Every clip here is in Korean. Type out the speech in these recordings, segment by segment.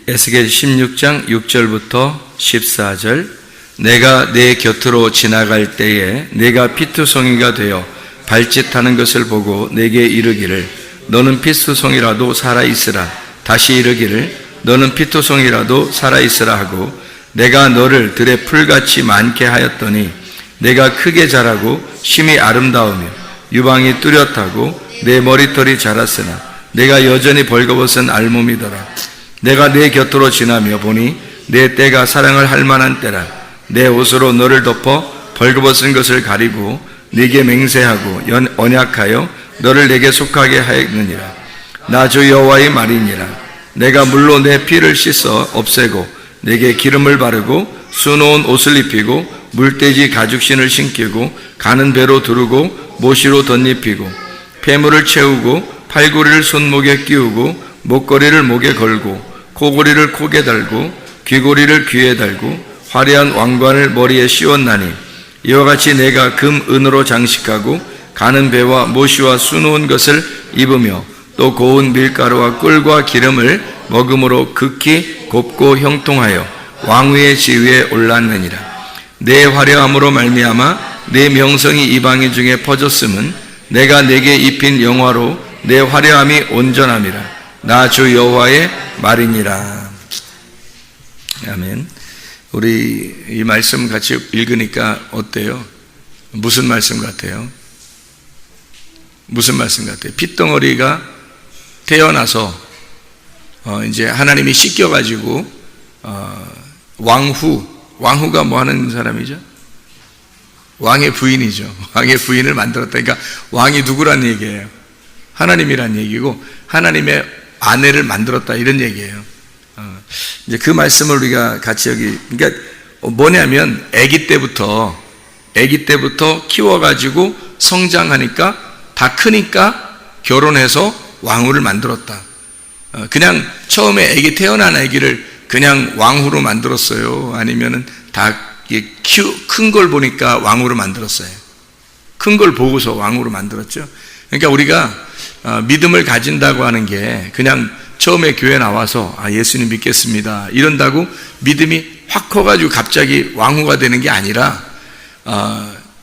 에스겔 16장 6절부터 14절. 내가 내 곁으로 지나갈 때에 내가 피투성이가 되어 발짓하는 것을 보고 내게 이르기를 너는 피투성이라도 살아있으라. 다시 이르기를 너는 피투성이라도 살아있으라 하고 내가 너를 들의 풀같이 많게 하였더니 내가 크게 자라고 심히 아름다우며 유방이 뚜렷하고 내 머리털이 자랐으나 내가 여전히 벌거벗은 알몸이더라. 내가 내 곁으로 지나며 보니 내 때가 사랑을 할 만한 때라. 내 옷으로 너를 덮어 벌거벗은 것을 가리고 네게 맹세하고 언약하여 너를 내게 속하게 하였느니라. 나 주 여호와의 말이니라. 내가 물로 내 피를 씻어 없애고 내게 기름을 바르고 수놓은 옷을 입히고 물돼지 가죽신을 신기고 가는 배로 두르고 모시로 덧입히고 폐물을 채우고 팔고리를 손목에 끼우고 목걸이를 목에 걸고 코고리를 코에 달고 귀고리를 귀에 달고 화려한 왕관을 머리에 씌웠나니 이와 같이 내가 금 은으로 장식하고 가는 배와 모시와 수놓은 것을 입으며 또 고운 밀가루와 꿀과 기름을 먹음으로 극히 곱고 형통하여 왕위의 지위에 올랐느니라. 내 화려함으로 말미암아 내 명성이 이방인 중에 퍼졌음은 내가 내게 입힌 영화로 내 화려함이 온전함이라. 나 주 여호와의 말이니라. 아멘. 우리 이 말씀 같이 읽으니까 어때요? 무슨 말씀 같아요? 무슨 말씀 같아요? 핏덩어리가 태어나서 이제 하나님이 씻겨가지고 왕후가 뭐 하는 사람이죠? 왕의 부인이죠. 왕의 부인을 만들었다. 그러니까 왕이 누구란 얘기예요? 하나님이란 얘기고 하나님의 아내를 만들었다 이런 얘기예요. 이제 그 말씀을 우리가 같이 여기, 그러니까 뭐냐면 아기 때부터 키워가지고 성장하니까 다 크니까 결혼해서 왕후를 만들었다. 그냥 처음에 아기 태어난 아기를 그냥 왕후로 만들었어요? 아니면은 다 큰 걸 보니까 왕후로 만들었어요? 큰 걸 보고서 왕후로 만들었죠. 그러니까 우리가 믿음을 가진다고 하는 게 그냥 처음에 교회 나와서 예수님 믿겠습니다 이런다고 믿음이 확 커가지고 갑자기 왕후가 되는 게 아니라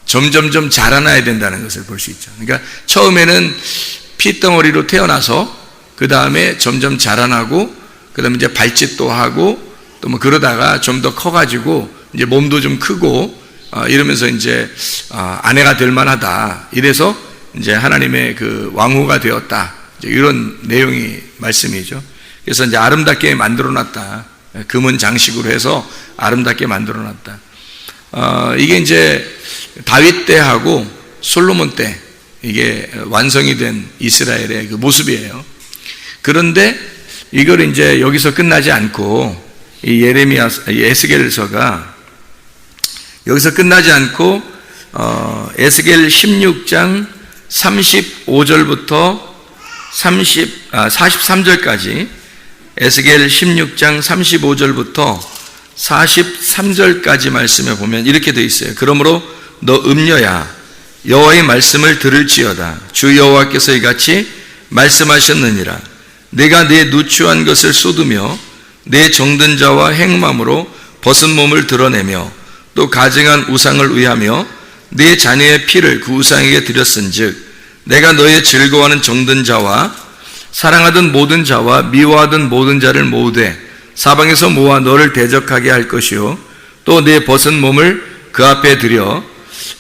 점점점 자라나야 된다는 것을 볼 수 있죠. 그러니까 처음에는 핏덩어리로 태어나서 그 다음에 점점 자라나고 그 다음에 이제 발짓도 하고 또 뭐 그러다가 좀 더 커가지고 이제 몸도 좀 크고 이러면서 이제 아내가 될 만하다. 이래서 이제 하나님의 그 왕후가 되었다. 이런 내용이 말씀이죠. 그래서 이제 아름답게 만들어놨다. 금은 장식으로 해서 아름답게 만들어놨다. 이게 이제 다윗 때하고 솔로몬 때 이게 완성이 된 이스라엘의 그 모습이에요. 그런데 이걸 이제 여기서 끝나지 않고 이 에스겔서가 여기서 끝나지 않고 에스겔 16장 35절부터 43절까지 에스겔 16장 35절부터 43절까지 말씀에 보면 이렇게 되어 있어요. 그러므로 너 음녀야 여호와의 말씀을 들을지어다. 주 여호와께서 이같이 말씀하셨느니라. 내가 내 누추한 것을 쏟으며 내 정든 자와 행음함으로 벗은 몸을 드러내며 또 가증한 우상을 위하며 내 자녀의 피를 그 우상에게 드렸은즉 내가 너의 즐거워하는 정든 자와 사랑하던 모든 자와 미워하던 모든 자를 모으되 사방에서 모아 너를 대적하게 할 것이요 또 내 벗은 몸을 그 앞에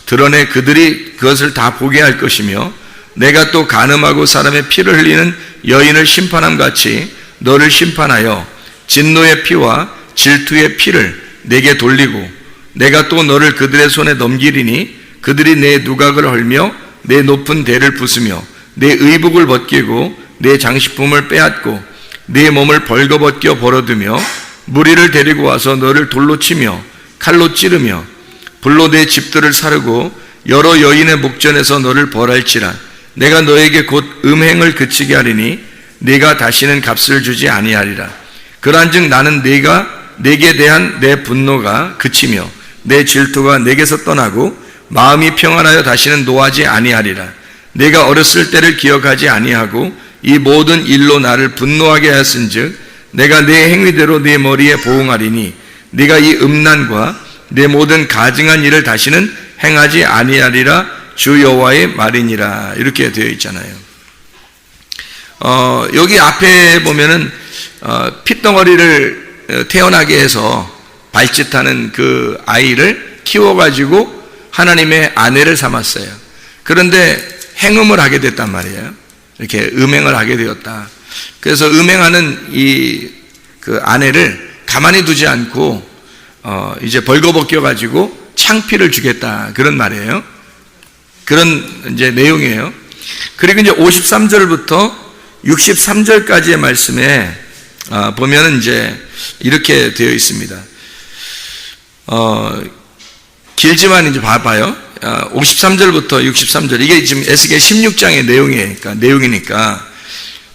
드러내 그들이 그것을 다 보게 할 것이며 내가 또 간음하고 사람의 피를 흘리는 여인을 심판함 같이 너를 심판하여 진노의 피와 질투의 피를 내게 돌리고 내가 또 너를 그들의 손에 넘기리니 그들이 내 누각을 헐며 내 높은 대를 부수며 내 의복을 벗기고 내 장식품을 빼앗고 내 몸을 벌거벗겨 벌어두며 무리를 데리고 와서 너를 돌로 치며 칼로 찌르며 불로 내 집들을 사르고 여러 여인의 목전에서 너를 벌할지라. 내가 너에게 곧 음행을 그치게 하리니 네가 다시는 값을 주지 아니하리라. 그러한즉 나는 내게 대한 내 분노가 그치며 내 질투가 내게서 떠나고 마음이 평안하여 다시는 노하지 아니하리라. 내가 어렸을 때를 기억하지 아니하고 이 모든 일로 나를 분노하게 하였은즉 내가 내 행위대로 네 머리에 보응하리니 네가 이 음란과 내 모든 가증한 일을 다시는 행하지 아니하리라 주 여호와의 말이니라. 이렇게 되어 있잖아요. 여기 앞에 보면은 핏덩어리를 태어나게 해서 발짓하는 그 아이를 키워가지고 하나님의 아내를 삼았어요. 그런데 행음을 하게 됐단 말이에요. 이렇게 음행을 하게 되었다. 그래서 음행하는 그 아내를 가만히 두지 않고 이제 벌거벗겨가지고 창피를 주겠다, 그런 말이에요. 그런 이제 내용이에요. 그리고 이제 53절부터 63절까지의 말씀에 보면은 이제 이렇게 되어 있습니다. 길지만 이제 봐봐요. 53절부터 63절, 이게 지금 에스겔 16장의 내용이니까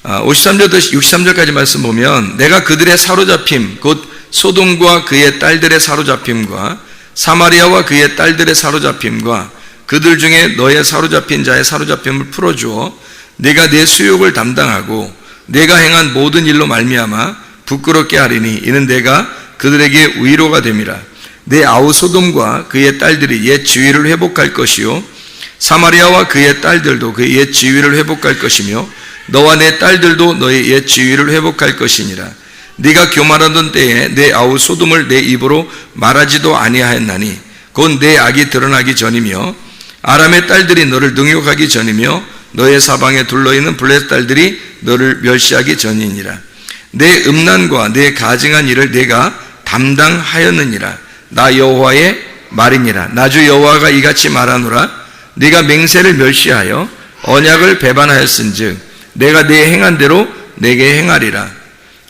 53절부터 63절까지 말씀 보면, 내가 그들의 사로잡힘, 곧 소돔과 그의 딸들의 사로잡힘과 사마리아와 그의 딸들의 사로잡힘과 그들 중에 너의 사로잡힌 자의 사로잡힘을 풀어주어 네가 내 수욕을 담당하고 내가 행한 모든 일로 말미암아 부끄럽게 하리니 이는 내가 그들에게 위로가 됨이라. 내 아우 소돔과 그의 딸들이 옛 지위를 회복할 것이요 사마리아와 그의 딸들도 그의 옛 지위를 회복할 것이며 너와 내 딸들도 너의 옛 지위를 회복할 것이니라. 네가 교만하던 때에 내 아우 소돔을 내 입으로 말하지도 아니하였나니 곧 내 악이 드러나기 전이며 아람의 딸들이 너를 능욕하기 전이며 너의 사방에 둘러있는 블레셋 딸들이 너를 멸시하기 전이니라. 내 음란과 내 가증한 일을 내가 담당하였느니라. 나 여호와의 말이니라. 나 주 여호와가 이같이 말하노라. 네가 맹세를 멸시하여 언약을 배반하였은즉 내가 네 행한 대로 내게 행하리라.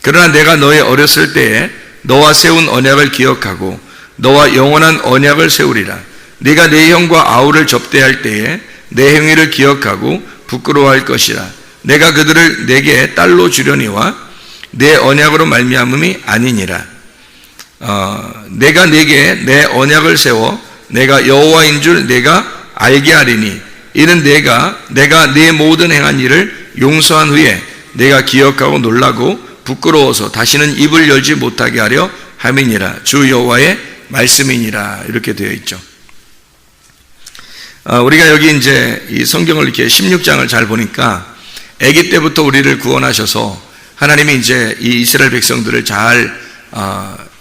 그러나 내가 너의 어렸을 때에 너와 세운 언약을 기억하고 너와 영원한 언약을 세우리라. 네가 내 형과 아우를 접대할 때에 내 행위를 기억하고 부끄러워할 것이라. 내가 그들을 내게 딸로 주려니와 내 언약으로 말미암음이 아니니라. 내가 네게 내 언약을 세워 내가 여호와인 줄 내가 알게 하리니 이는 내가 네 모든 행한 일을 용서한 후에 내가 기억하고 놀라고 부끄러워서 다시는 입을 열지 못하게 하려 함이니라. 주 여호와의 말씀이니라. 이렇게 되어 있죠. 우리가 여기 이제 이 성경을 이렇게 16장을 잘 보니까 아기 때부터 우리를 구원하셔서 하나님이 이제 이 이스라엘 백성들을 잘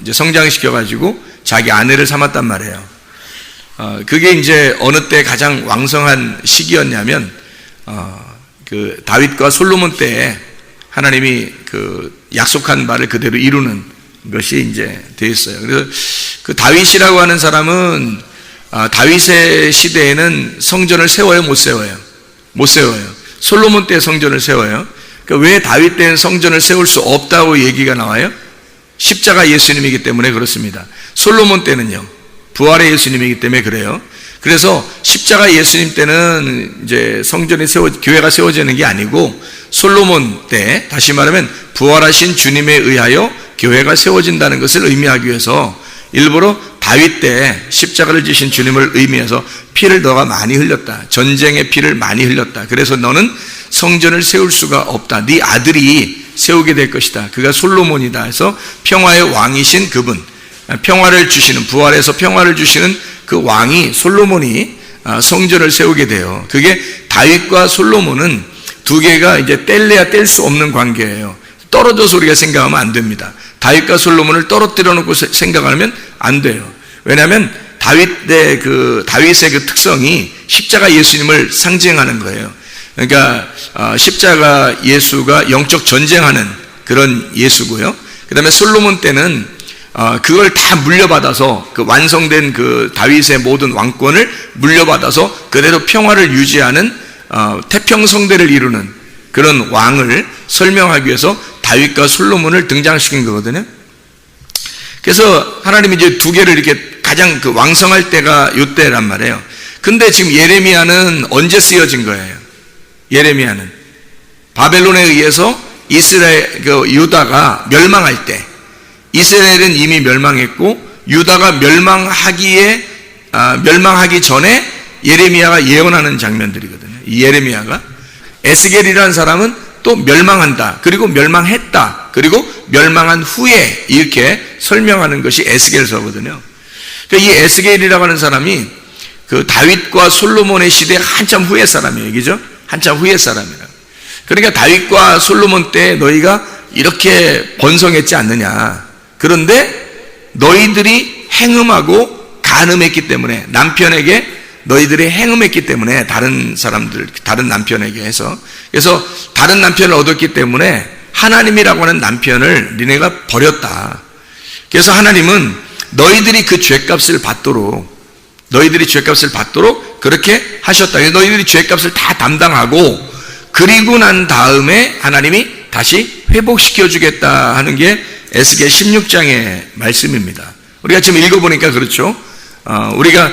이제 성장시켜 가지고 자기 아내를 삼았단 말이에요. 그게 이제 어느 때 가장 왕성한 시기였냐면 그 다윗과 솔로몬 때에 하나님이 그 약속한 바를 그대로 이루는 것이 이제 되어 있어요. 그래서 그 다윗이라고 하는 사람은 다윗의 시대에는 성전을 세워요, 못 세워요? 못 세워요. 솔로몬 때 성전을 세워요. 그러니까 왜 다윗 때는 성전을 세울 수 없다고 얘기가 나와요? 십자가 예수님이기 때문에 그렇습니다. 솔로몬 때는요, 부활의 예수님이기 때문에 그래요. 그래서 십자가 예수님 때는 이제 성전이 교회가 세워지는 게 아니고 솔로몬 때, 다시 말하면 부활하신 주님에 의하여 교회가 세워진다는 것을 의미하기 위해서 일부러 다윗 때 십자가를 지신 주님을 의미해서 피를 너가 많이 흘렸다. 전쟁의 피를 많이 흘렸다. 그래서 너는 성전을 세울 수가 없다. 네 아들이 세우게 될 것이다. 그가 솔로몬이다. 해서 평화의 왕이신 그분, 평화를 주시는, 부활해서 평화를 주시는 그 왕이 솔로몬이 성전을 세우게 돼요. 그게 다윗과 솔로몬은 두 개가 이제 뗄래야 뗄 수 없는 관계예요. 떨어져서 우리가 생각하면 안 됩니다. 다윗과 솔로몬을 떨어뜨려 놓고 생각하면 안 돼요. 왜냐하면 다윗의 그 특성이 십자가 예수님을 상징하는 거예요. 그러니까 십자가 예수가 영적 전쟁하는 그런 예수고요. 그 다음에 솔로몬 때는 그걸 다 물려받아서 그 완성된 그 다윗의 모든 왕권을 물려받아서 그대로 평화를 유지하는 태평성대를 이루는 그런 왕을 설명하기 위해서 다윗과 솔로몬을 등장시킨 거거든요. 그래서 하나님이 이제 두 개를 이렇게 가장 그 왕성할 때가 이때란 말이에요. 근데 지금 예레미야는 언제 쓰여진 거예요? 예레미야는 바벨론에 의해서 이스라엘, 유다가 멸망할 때, 이스라엘은 이미 멸망했고 유다가 멸망하기 전에 예레미야가 예언하는 장면들이거든요. 이 예레미야가, 에스겔이라는 사람은 또 멸망한다, 그리고 멸망했다, 그리고 멸망한 후에 이렇게 설명하는 것이 에스겔서거든요. 그러니까 이 에스겔이라고 하는 사람이 그 다윗과 솔로몬의 시대 한참 후의 사람이에요. 그죠? 한참 후의 사람이라. 그러니까 다윗과 솔로몬 때 너희가 이렇게 번성했지 않느냐. 그런데 너희들이 행음하고 간음했기 때문에, 남편에게 너희들이 행음했기 때문에, 다른 사람들, 다른 남편에게 해서, 그래서 다른 남편을 얻었기 때문에 하나님이라고 하는 남편을 니네가 버렸다. 그래서 하나님은 너희들이 그 죄값을 받도록 그렇게 하셨다. 그래서 너희들이 죄값을 다 담당하고, 그리고 난 다음에 하나님이 다시 회복시켜 주겠다 하는 게 에스겔 16장의 말씀입니다. 우리가 지금 읽어보니까 그렇죠. 우리가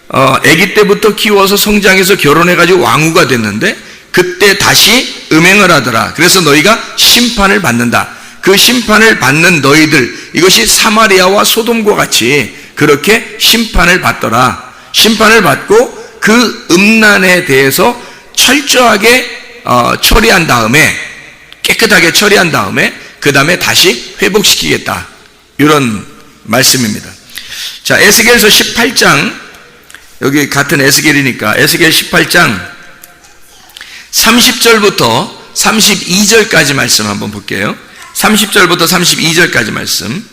아기 때부터 키워서 성장해서 결혼해가지고 왕후가 됐는데, 그때 다시 음행을 하더라. 그래서 너희가 심판을 받는다. 그 심판을 받는 너희들, 이것이 사마리아와 소돔과 같이 그렇게 심판을 받더라. 심판을 받고 그 음란에 대해서 철저하게 처리한 다음에, 깨끗하게 처리한 다음에 그 다음에 다시 회복시키겠다, 이런 말씀입니다. 자, 에스겔서 18장, 여기 같은 에스겔이니까 에스겔 18장 30절부터 32절까지 말씀 한번 볼게요. 30절부터 32절까지 말씀.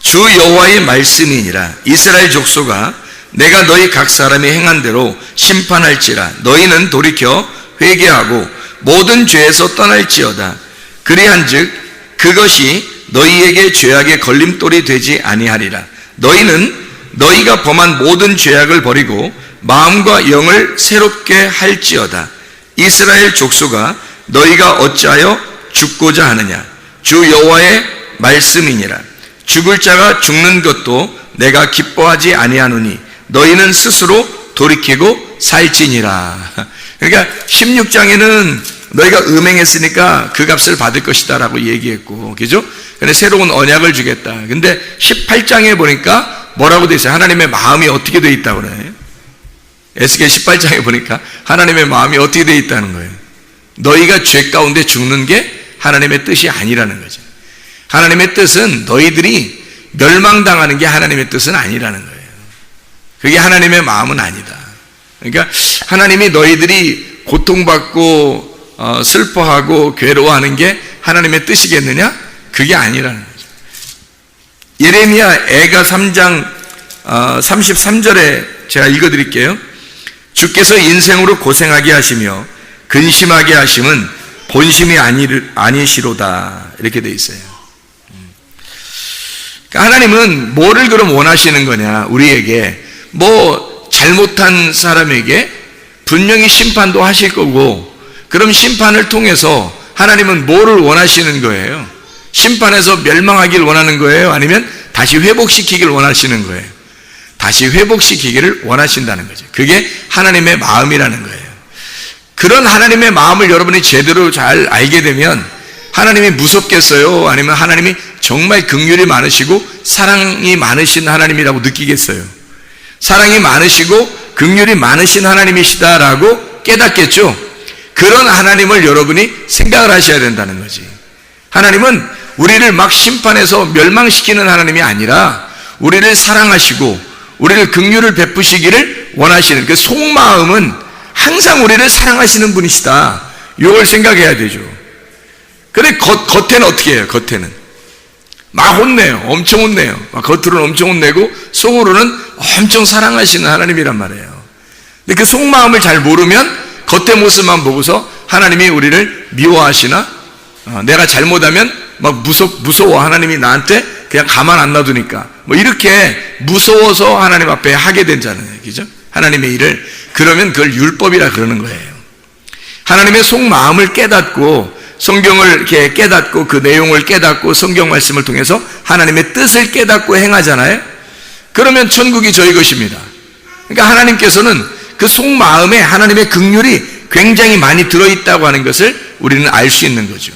주 여호와의 말씀이니라. 이스라엘 족속아, 내가 너희 각 사람이 행한 대로 심판할지라. 너희는 돌이켜 회개하고 모든 죄에서 떠날지어다. 그리한즉 그것이 너희에게 죄악의 걸림돌이 되지 아니하리라. 너희는 너희가 범한 모든 죄악을 버리고 마음과 영을 새롭게 할지어다. 이스라엘 족속아, 너희가 어찌하여 죽고자 하느냐. 주 여호와의 말씀이니라. 죽을 자가 죽는 것도 내가 기뻐하지 아니하노니 너희는 스스로 돌이키고 살지니라. 그러니까 16장에는 너희가 음행했으니까 그 값을 받을 것이다 라고 얘기했고, 그죠? 근데 새로운 언약을 주겠다. 근데 18장에 보니까 뭐라고 되어 있어요? 하나님의 마음이 어떻게 되어 있다고 그래요? 에스겔 18장에 보니까 하나님의 마음이 어떻게 되어 있다는 거예요. 너희가 죄 가운데 죽는 게 하나님의 뜻이 아니라는 거죠. 하나님의 뜻은 너희들이 멸망당하는 게 하나님의 뜻은 아니라는 거예요. 그게 하나님의 마음은 아니다. 그러니까 하나님이 너희들이 고통받고 슬퍼하고 괴로워하는 게 하나님의 뜻이겠느냐? 그게 아니라는 거죠. 예레미야 애가 3장 33절에 제가 읽어드릴게요. 주께서 인생으로 고생하게 하시며 근심하게 하심은 본심이 아니시로다, 이렇게 돼 있어요. 그러니까 하나님은 뭐를 그럼 원하시는 거냐? 우리에게 뭐 잘못한 사람에게 분명히 심판도 하실 거고, 그럼 심판을 통해서 하나님은 뭐를 원하시는 거예요? 심판해서 멸망하길 원하는 거예요? 아니면 다시 회복시키길 원하시는 거예요? 다시 회복시키기를 원하신다는 거죠. 그게 하나님의 마음이라는 거예요. 그런 하나님의 마음을 여러분이 제대로 잘 알게 되면 하나님이 무섭겠어요? 아니면 하나님이 정말 긍휼이 많으시고 사랑이 많으신 하나님이라고 느끼겠어요? 사랑이 많으시고 긍휼이 많으신 하나님이시다라고 깨닫겠죠? 그런 하나님을 여러분이 생각을 하셔야 된다는 거지. 하나님은 우리를 막 심판해서 멸망시키는 하나님이 아니라 우리를 사랑하시고 우리를 긍휼을 베푸시기를 원하시는 그 속마음은 항상 우리를 사랑하시는 분이시다, 이걸 생각해야 되죠. 근데 겉에는 어떻게 해요? 겉에는 막 혼내요. 엄청 혼내요. 막 겉으로는 엄청 혼내고 속으로는 엄청 사랑하시는 하나님이란 말이에요. 근데 그 속마음을 잘 모르면 겉의 모습만 보고서 하나님이 우리를 미워하시나, 내가 잘못하면 막 무서워, 하나님이 나한테 그냥 가만 안 놔두니까, 뭐 이렇게 무서워서 하나님 앞에 하게 되잖아요. 그죠? 하나님의 일을. 그러면 그걸 율법이라 그러는 거예요. 하나님의 속마음을 깨닫고 성경을 이렇게 깨닫고 그 내용을 깨닫고 성경 말씀을 통해서 하나님의 뜻을 깨닫고 행하잖아요. 그러면 천국이 저희 것입니다. 그러니까 하나님께서는 그 속마음에 하나님의 긍휼이 굉장히 많이 들어있다고 하는 것을 우리는 알 수 있는 거죠.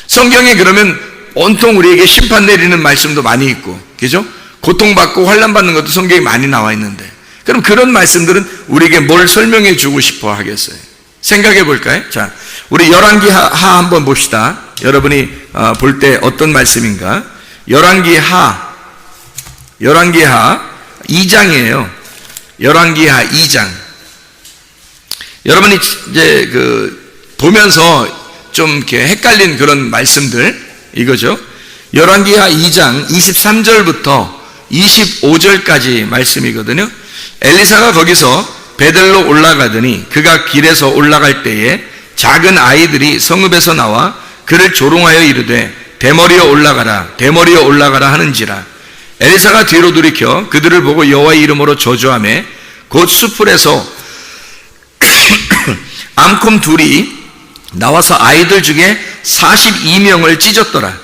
성경에 그러면 온통 우리에게 심판 내리는 말씀도 많이 있고, 그죠? 고통받고 환난받는 것도 성경에 많이 나와 있는데, 그럼 그런 말씀들은 우리에게 뭘 설명해 주고 싶어 하겠어요? 생각해 볼까요? 자, 우리 열왕기하 한번 봅시다. 여러분이 볼 때 어떤 말씀인가? 열왕기하 2장이에요. 열왕기하 2장. 여러분이 이제 보면서 좀 이렇게 헷갈린 그런 말씀들 이거죠. 열왕기하 2장 23절부터 25절까지 말씀이거든요. 엘리사가 거기서 베델로 올라가더니 그가 길에서 올라갈 때에 작은 아이들이 성읍에서 나와 그를 조롱하여 이르되 대머리여 올라가라 하는지라. 엘리사가 뒤로 돌이켜 그들을 보고 여호와의 이름으로 저주하며 곧 수풀에서 암곰 둘이 나와서 아이들 중에 42명을 찢었더라.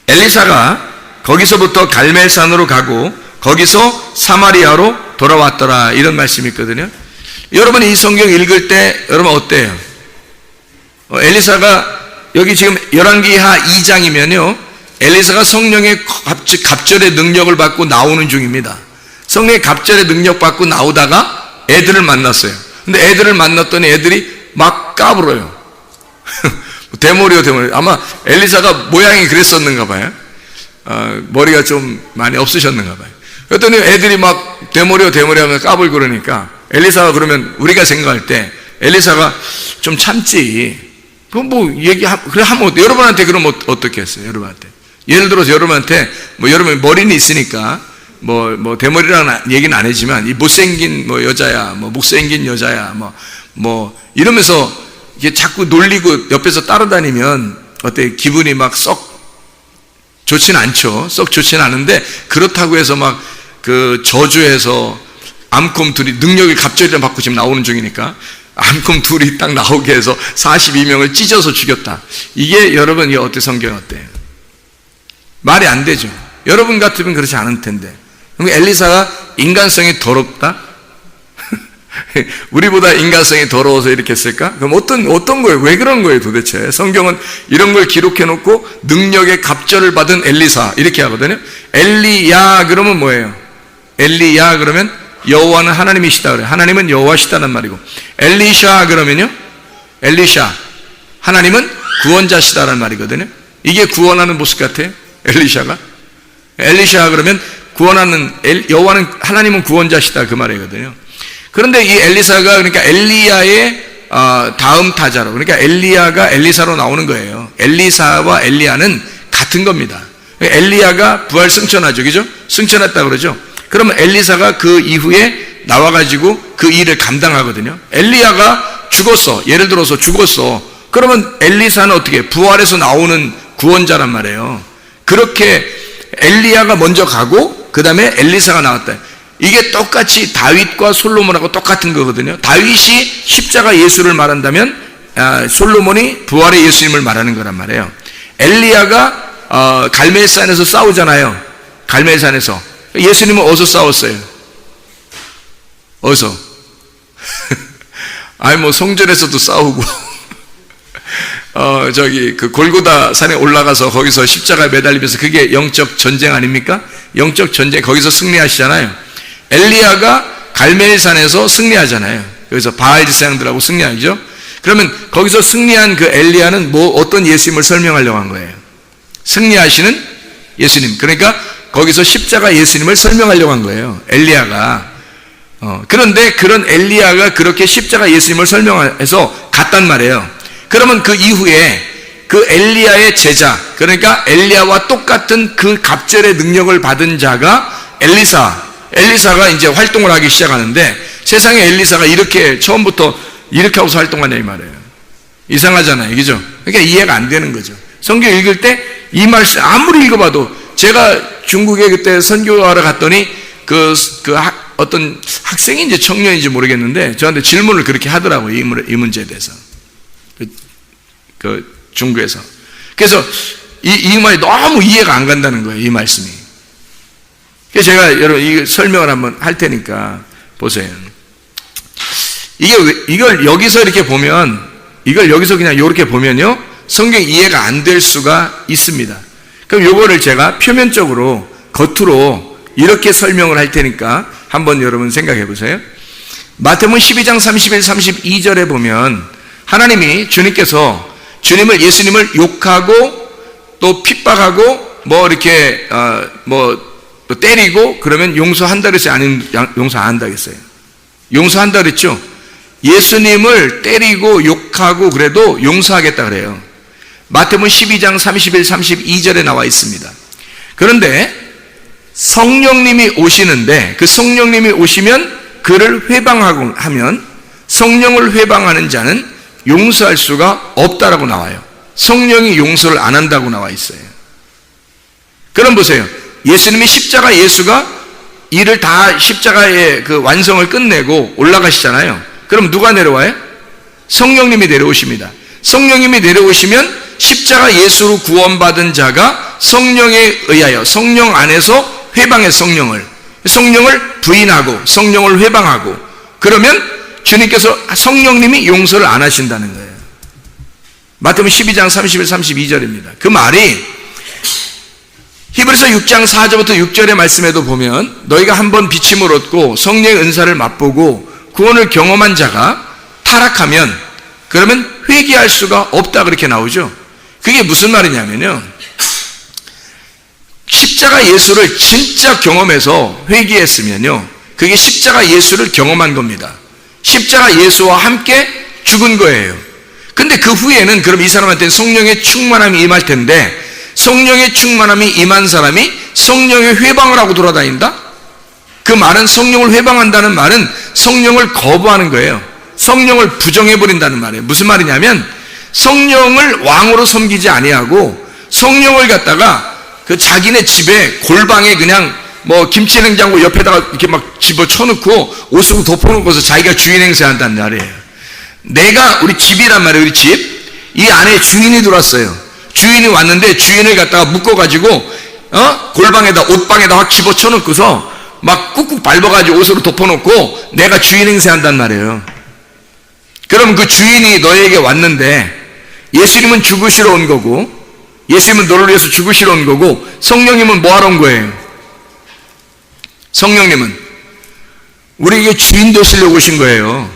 엘리사가 거기서부터 갈멜산으로 가고 거기서 사마리아로 돌아왔더라. 이런 말씀이 있거든요. 여러분이 이 성경 읽을 때 여러분 어때요? 엘리사가 여기 지금 열왕기하 2장이면요 엘리사가 성령의 갑절의 능력을 받고 나오는 중입니다. 성령의 갑절의 능력 받고 나오다가 애들을 만났어요. 근데 애들을 만났더니 애들이 막 까불어요. 대머리요. 아마 엘리사가 모양이 그랬었는가 봐요. 머리가 좀 많이 없으셨는가 봐요. 그랬더니 애들이 막 대머리요 하면서 까불고 그러니까 엘리사가 그러면 우리가 생각할 때 엘리사가 좀 참지. 그럼 그래 하면 여러분한테 그러면 어떻게 했어요? 여러분한테. 예를 들어서 여러분한테 여러분 머리는 있으니까 대머리라는 얘기는 안 하지만 이 못생긴 여자야, 못생긴 여자야, 이러면서 이게 자꾸 놀리고 옆에서 따라다니면 어때? 기분이 막 썩 좋진 않죠. 썩 좋진 않은데 그렇다고 해서 저주해서 암곰 둘이 능력이 갑절이라 받고 지금 나오는 중이니까 암곰 둘이 딱 나오게 해서 42명을 찢어서 죽였다. 이게 여러분 어때? 성경 어때요? 말이 안 되죠. 여러분 같으면 그렇지 않을 텐데. 그럼 엘리사가 인간성이 더럽다? 우리보다 인간성이 더러워서 이렇게 했을까? 그럼 어떤 거예요? 왜 그런 거예요 도대체? 성경은 이런 걸 기록해 놓고 능력의 갑절을 받은 엘리사 이렇게 하거든요. 엘리야 그러면 뭐예요? 엘리야 그러면 여호와는 하나님이시다 그래요. 하나님은 여호와시다는 말이고, 엘리샤 그러면요 엘리샤 하나님은 구원자시다라는 말이거든요. 이게 구원하는 모습 같아요. 엘리샤 그러면 구원하는 여호와는 하나님은 구원자시다 그 말이거든요. 그런데 이 엘리사가 그러니까 엘리야의 다음 타자로, 그러니까 엘리야가 엘리사로 나오는 거예요. 엘리사와 엘리야는 같은 겁니다. 엘리야가 부활 승천하죠, 그죠? 승천했다 그러죠. 그러면 엘리사가 그 이후에 나와가지고 그 일을 감당하거든요. 엘리야가 죽었어, 예를 들어서 죽었어. 그러면 엘리사는 어떻게? 부활해서 나오는 구원자란 말이에요. 그렇게 엘리야가 먼저 가고 그 다음에 엘리사가 나왔다. 이게 똑같이 다윗과 솔로몬하고 똑같은 거거든요. 다윗이 십자가 예수를 말한다면 솔로몬이 부활의 예수님을 말하는 거란 말이에요. 엘리야가 갈멜산에서 싸우잖아요. 갈멜산에서 예수님은 어디서 싸웠어요? 어디서? 성전에서도 싸우고 그 골고다 산에 올라가서 거기서 십자가에 매달리면서 그게 영적 전쟁 아닙니까? 영적 전쟁 거기서 승리하시잖아요. 엘리야가 갈멜산에서 승리하잖아요. 여기서 바알 제사장들하고 승리하죠. 그러면 거기서 승리한 그 엘리야는 어떤 예수님을 설명하려고 한 거예요? 승리하시는 예수님. 그러니까 거기서 십자가 예수님을 설명하려고 한 거예요. 엘리야가. 그런데 그런 엘리야가 그렇게 십자가 예수님을 설명해서 갔단 말이에요. 그러면 그 이후에 그 엘리야의 제자, 그러니까 엘리야와 똑같은 그 갑절의 능력을 받은 자가 엘리사가 이제 활동을 하기 시작하는데, 세상에 엘리사가 이렇게 처음부터 이렇게 하고서 활동하냐 이 말이에요. 이상하잖아요, 그죠? 그러니까 이해가 안 되는 거죠. 성경 읽을 때 이 말씀 아무리 읽어봐도, 제가 중국에 그때 선교하러 갔더니 어떤 학생인지 청년인지 모르겠는데 저한테 질문을 그렇게 하더라고요. 이 문제에 대해서. 중국에서. 그래서 이 말이 너무 이해가 안 간다는 거예요, 이 말씀이. 그래서 제가 여러분 이 설명을 한번 할 테니까 보세요. 이걸 여기서 이렇게 보면, 이걸 여기서 그냥 이렇게 보면요, 성경 이해가 안 될 수가 있습니다. 그럼 요거를 제가 표면적으로, 겉으로 이렇게 설명을 할 테니까 한번 여러분 생각해 보세요. 마태복음 12장 31, 32절에 보면 하나님이 주님을 예수님을 욕하고 또 핍박하고 뭐 이렇게 또 때리고 그러면 용서한다 그랬어요? 아니면 용서 안 한다 그랬어요? 용서한다 그랬죠? 예수님을 때리고 욕하고 그래도 용서하겠다 그래요. 마태복음 12장 31, 32절에 나와 있습니다. 그런데 성령님이 오시는데 그 성령님이 오시면 그를 회방하고 하면 성령을 회방하는 자는 용서할 수가 없다라고 나와요. 성령이 용서를 안 한다고 나와 있어요. 그럼 보세요. 예수님이 예수가 일을 다 십자가의 그 완성을 끝내고 올라가시잖아요. 그럼 누가 내려와요? 성령님이 내려오십니다. 성령님이 내려오시면 십자가 예수로 구원받은 자가 성령에 의하여 성령 안에서 회방의 성령을 부인하고 성령을 회방하고 그러면 주님께서 성령님이 용서를 안 하신다는 거예요. 마태복음 12장 31, 32절입니다. 그 말이 히브리서 6장 4절부터 6절의 말씀에도 보면 너희가 한번 비침을 얻고 성령의 은사를 맛보고 구원을 경험한 자가 타락하면 그러면 회개할 수가 없다 그렇게 나오죠. 그게 무슨 말이냐면요. 십자가 예수를 진짜 경험해서 회개했으면요. 그게 십자가 예수를 경험한 겁니다. 십자가 예수와 함께 죽은 거예요. 근데 그 후에는 그럼 이 사람한테는 성령의 충만함이 임할 텐데 성령의 충만함이 임한 사람이 성령의 회방을 하고 돌아다닌다? 그 말은 성령을 회방한다는 말은 성령을 거부하는 거예요. 성령을 부정해버린다는 말이에요. 무슨 말이냐면 성령을 왕으로 섬기지 아니하고 성령을 갖다가 그 자기네 집에 골방에 그냥 뭐 김치냉장고 옆에다가 이렇게 막 집어쳐놓고 옷으로 덮어놓고서 자기가 주인 행세한다는 말이에요. 우리 집이란 말이에요. 우리 집. 이 안에 주인이 들어왔어요. 주인이 왔는데 주인을 갖다가 묶어가지고 골방에다 옷방에다 확 집어쳐놓고서 막 꾹꾹 밟아가지고 옷으로 덮어놓고 내가 주인 행세한단 말이에요. 그럼 그 주인이 너에게 왔는데 예수님은 죽으시러 온 거고 예수님은 너를 위해서 죽으시러 온 거고 성령님은 뭐하러 온 거예요? 성령님은 우리에게 주인 되시려고 오신 거예요.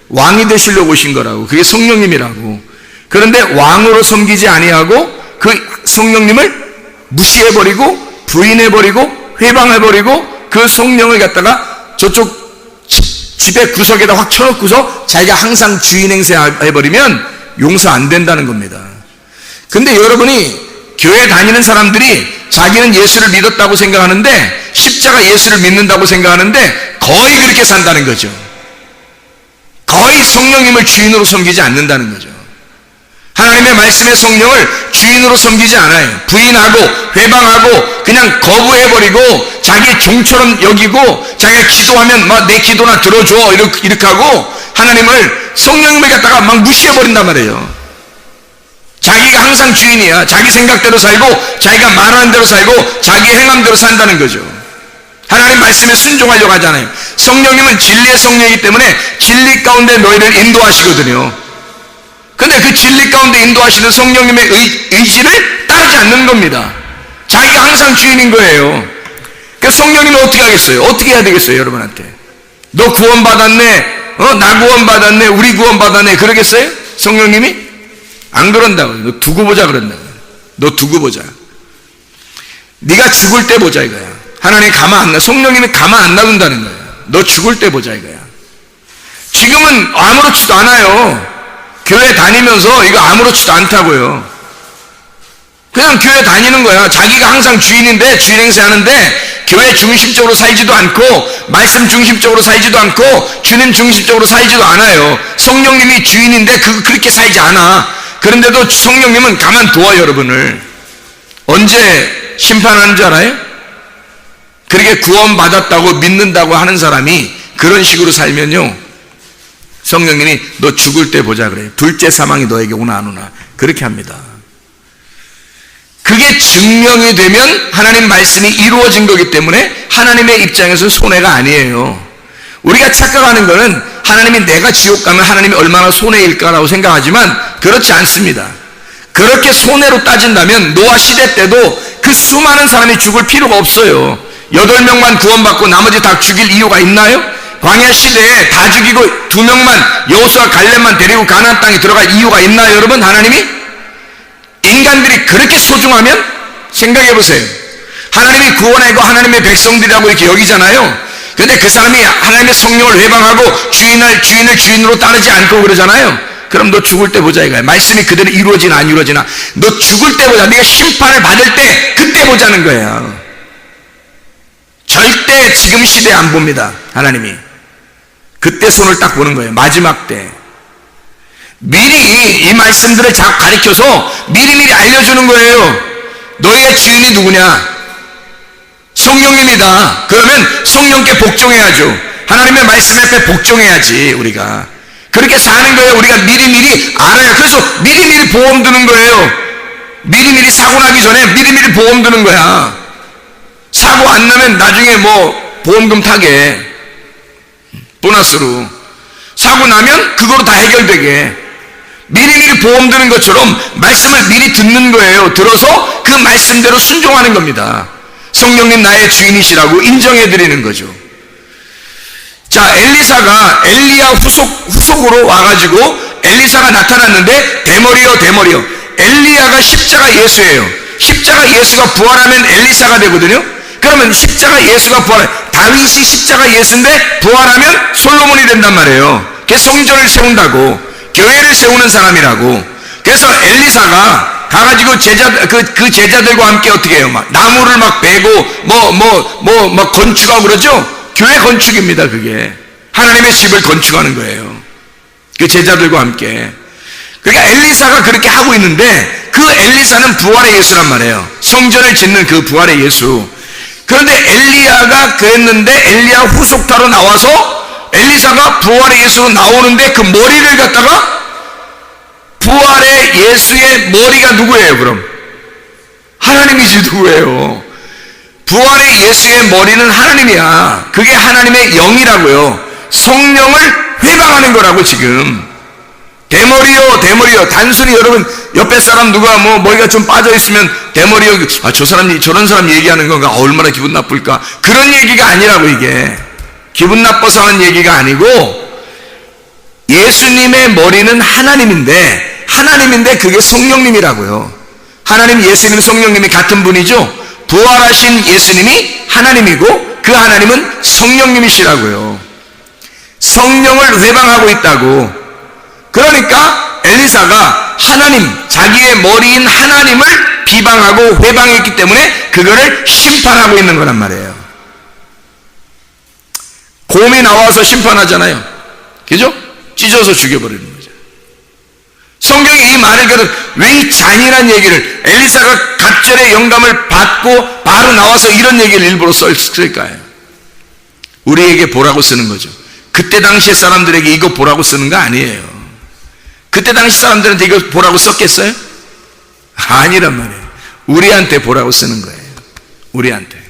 왕이 되시려고 오신 거라고. 그게 성령님이라고. 그런데 왕으로 섬기지 아니하고 그 성령님을 무시해버리고 부인해버리고 회방해버리고 그 성령을 갖다가 저쪽 집의 구석에다 확 쳐놓고서 자기가 항상 주인 행세해버리면 용서 안 된다는 겁니다. 근데 여러분이 교회 다니는 사람들이 자기는 예수를 믿었다고 생각하는데 십자가 예수를 믿는다고 생각하는데 거의 그렇게 산다는 거죠. 거의 성령님을 주인으로 섬기지 않는다는 거죠. 하나님의 말씀의 성령을 주인으로 섬기지 않아요. 부인하고 회방하고 그냥 거부해버리고 자기 종처럼 여기고 자기가 기도하면 막 내 기도나 들어줘 이렇게 하고 하나님을 성령님을 갖다가 막 무시해버린단 말이에요. 자기가 항상 주인이야. 자기 생각대로 살고 자기가 말하는 대로 살고 자기 행함대로 산다는 거죠. 하나님 말씀에 순종하려고 하잖아요. 성령님은 진리의 성령이기 때문에 진리 가운데 너희를 인도하시거든요. 근데 그 진리 가운데 인도하시는 성령님의 의지를 따르지 않는 겁니다. 자기가 항상 주인인 거예요. 그래서 성령님은 어떻게 하겠어요? 어떻게 해야 되겠어요, 여러분한테? 너 구원받았네, 나 구원받았네, 우리 구원받았네, 그러겠어요? 성령님이? 안 그런다고요. 너 두고 보자 그런다고요. 너 두고 보자. 네가 죽을 때 보자 이거야. 하나님 가만 안 놔. 성령님이 가만 안 놔둔다는 거예요. 너 죽을 때 보자 이거야. 지금은 아무렇지도 않아요. 교회 다니면서 이거 아무렇지도 않다고요. 그냥 교회 다니는 거야. 자기가 항상 주인인데 주인 행세하는데 교회 중심적으로 살지도 않고 말씀 중심적으로 살지도 않고 주님 중심적으로 살지도 않아요. 성령님이 주인인데 그렇게 살지 않아. 그런데도 성령님은 가만둬요, 여러분을. 언제 심판하는 줄 알아요? 그렇게 구원받았다고 믿는다고 하는 사람이 그런 식으로 살면요, 성령님이 너 죽을 때 보자 그래요. 둘째 사망이 너에게 오나 안 오나 그렇게 합니다. 그게 증명이 되면 하나님 말씀이 이루어진 거기 때문에 하나님의 입장에서는 손해가 아니에요. 우리가 착각하는 거는 하나님이 내가 지옥 가면 하나님이 얼마나 손해일까라고 생각하지만 그렇지 않습니다. 그렇게 손해로 따진다면 노아 시대 때도 그 수많은 사람이 죽을 필요가 없어요. 8명만 구원받고 나머지 다 죽일 이유가 있나요? 광야 시대에 다 죽이고 2명만 여호수아 갈렙만 데리고 가나안 땅에 들어갈 이유가 있나요, 여러분? 하나님이 인간들이 그렇게 소중하면 생각해 보세요. 하나님이 구원하고 하나님의 백성들이라고 이렇게 여기잖아요. 근데 그 사람이 하나님의 성령을 회방하고 주인을 주인으로 따르지 않고 그러잖아요. 그럼 너 죽을 때 보자 이거야. 말씀이 그대로 이루어지나 안 이루어지나. 너 죽을 때 보자. 네가 심판을 받을 때 그때 보자는 거예요. 절대 지금 시대에 안 봅니다. 하나님이 그때 손을 딱 보는 거예요. 마지막 때 미리 이 말씀들을 가리켜서 미리미리 알려주는 거예요. 너희의 주인이 누구냐? 성령님이다. 그러면 성령께 복종해야죠. 하나님의 말씀 앞에 복종해야지. 우리가 그렇게 사는 거예요. 우리가 미리미리 알아요. 그래서 미리미리 보험 드는 거예요. 미리미리 사고 나기 전에 미리미리 보험 드는 거야. 사고 안 나면 나중에 뭐 보험금 타게, 보너스로. 사고 나면 그거로 다 해결되게 미리미리 보험 드는 것처럼 말씀을 미리 듣는 거예요. 들어서 그 말씀대로 순종하는 겁니다. 성령님 나의 주인이시라고 인정해 드리는 거죠. 자, 엘리사가 엘리야 후속으로 와가지고 엘리사가 나타났는데 대머리요. 엘리야가 십자가 예수예요. 십자가 예수가 부활하면 엘리사가 되거든요. 그러면 십자가 예수가 다윗이 십자가 예수인데 부활하면 솔로몬이 된단 말이에요. 그래서 성전을 세운다고, 교회를 세우는 사람이라고. 그래서 엘리사가 가가지고 그 제자들과 함께 어떻게 해요? 막 나무를 막 베고 막 건축하고 그러죠? 교회 건축입니다. 그게 하나님의 집을 건축하는 거예요. 그 제자들과 함께. 그러니까 엘리사가 그렇게 하고 있는데 그 엘리사는 부활의 예수란 말이에요. 성전을 짓는 그 부활의 예수. 그런데 엘리야가 그랬는데 엘리야 후속타로 나와서 엘리사가 부활의 예수로 나오는데 그 머리를 갖다가, 부활의 예수의 머리가 누구예요? 그럼 하나님이지 누구예요? 부활의 예수의 머리는 하나님이야. 그게 하나님의 영이라고요. 성령을 회방하는 거라고. 지금 대머리요. 단순히 여러분 옆에 사람 누가 뭐 머리가 좀 빠져 있으면 대머리요, 아, 저 사람이 저런 사람 얘기하는 건가, 얼마나 기분 나쁠까, 그런 얘기가 아니라고. 이게 기분 나빠서 하는 얘기가 아니고, 예수님의 머리는 하나님인데 그게 성령님이라고요. 하나님, 예수님, 성령님이 같은 분이죠. 부활하신 예수님이 하나님이고 그 하나님은 성령님이시라고요. 성령을 회방하고 있다고. 그러니까 엘리사가 자기의 머리인 하나님을 비방하고 회방했기 때문에 그거를 심판하고 있는 거란 말이에요. 곰이 나와서 심판하잖아요. 그죠? 찢어서 죽여버리는 거죠. 성경이 이 말을, 왜 이 잔인한 얘기를, 엘리사가 갑절의 영감을 받고 바로 나와서 이런 얘기를 일부러 쓸까요? 우리에게 보라고 쓰는 거죠. 그때 당시의 사람들에게 이거 보라고 쓰는 거 아니에요. 그때 당시 사람들한테 이거 보라고 썼겠어요? 아니란 말이에요. 우리한테 보라고 쓰는 거예요. 우리한테.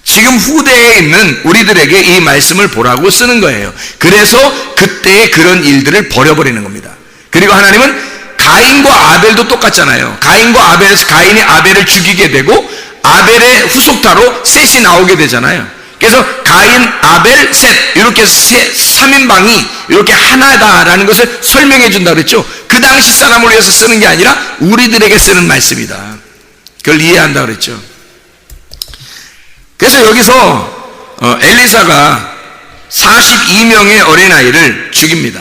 지금 후대에 있는 우리들에게 이 말씀을 보라고 쓰는 거예요. 그래서 그때의 그런 일들을 버려버리는 겁니다. 그리고 하나님은 가인과 아벨도 똑같잖아요. 가인과 아벨에서 가인이 아벨을 죽이게 되고 아벨의 후속타로 셋이 나오게 되잖아요. 그래서 가인, 아벨, 셋, 이렇게 3인방이 이렇게 하나다라는 것을 설명해 준다 그랬죠. 그 당시 사람을 위해서 쓰는 게 아니라 우리들에게 쓰는 말씀이다. 그걸 이해한다 그랬죠. 그래서 여기서 엘리사가 42명의 어린아이를 죽입니다.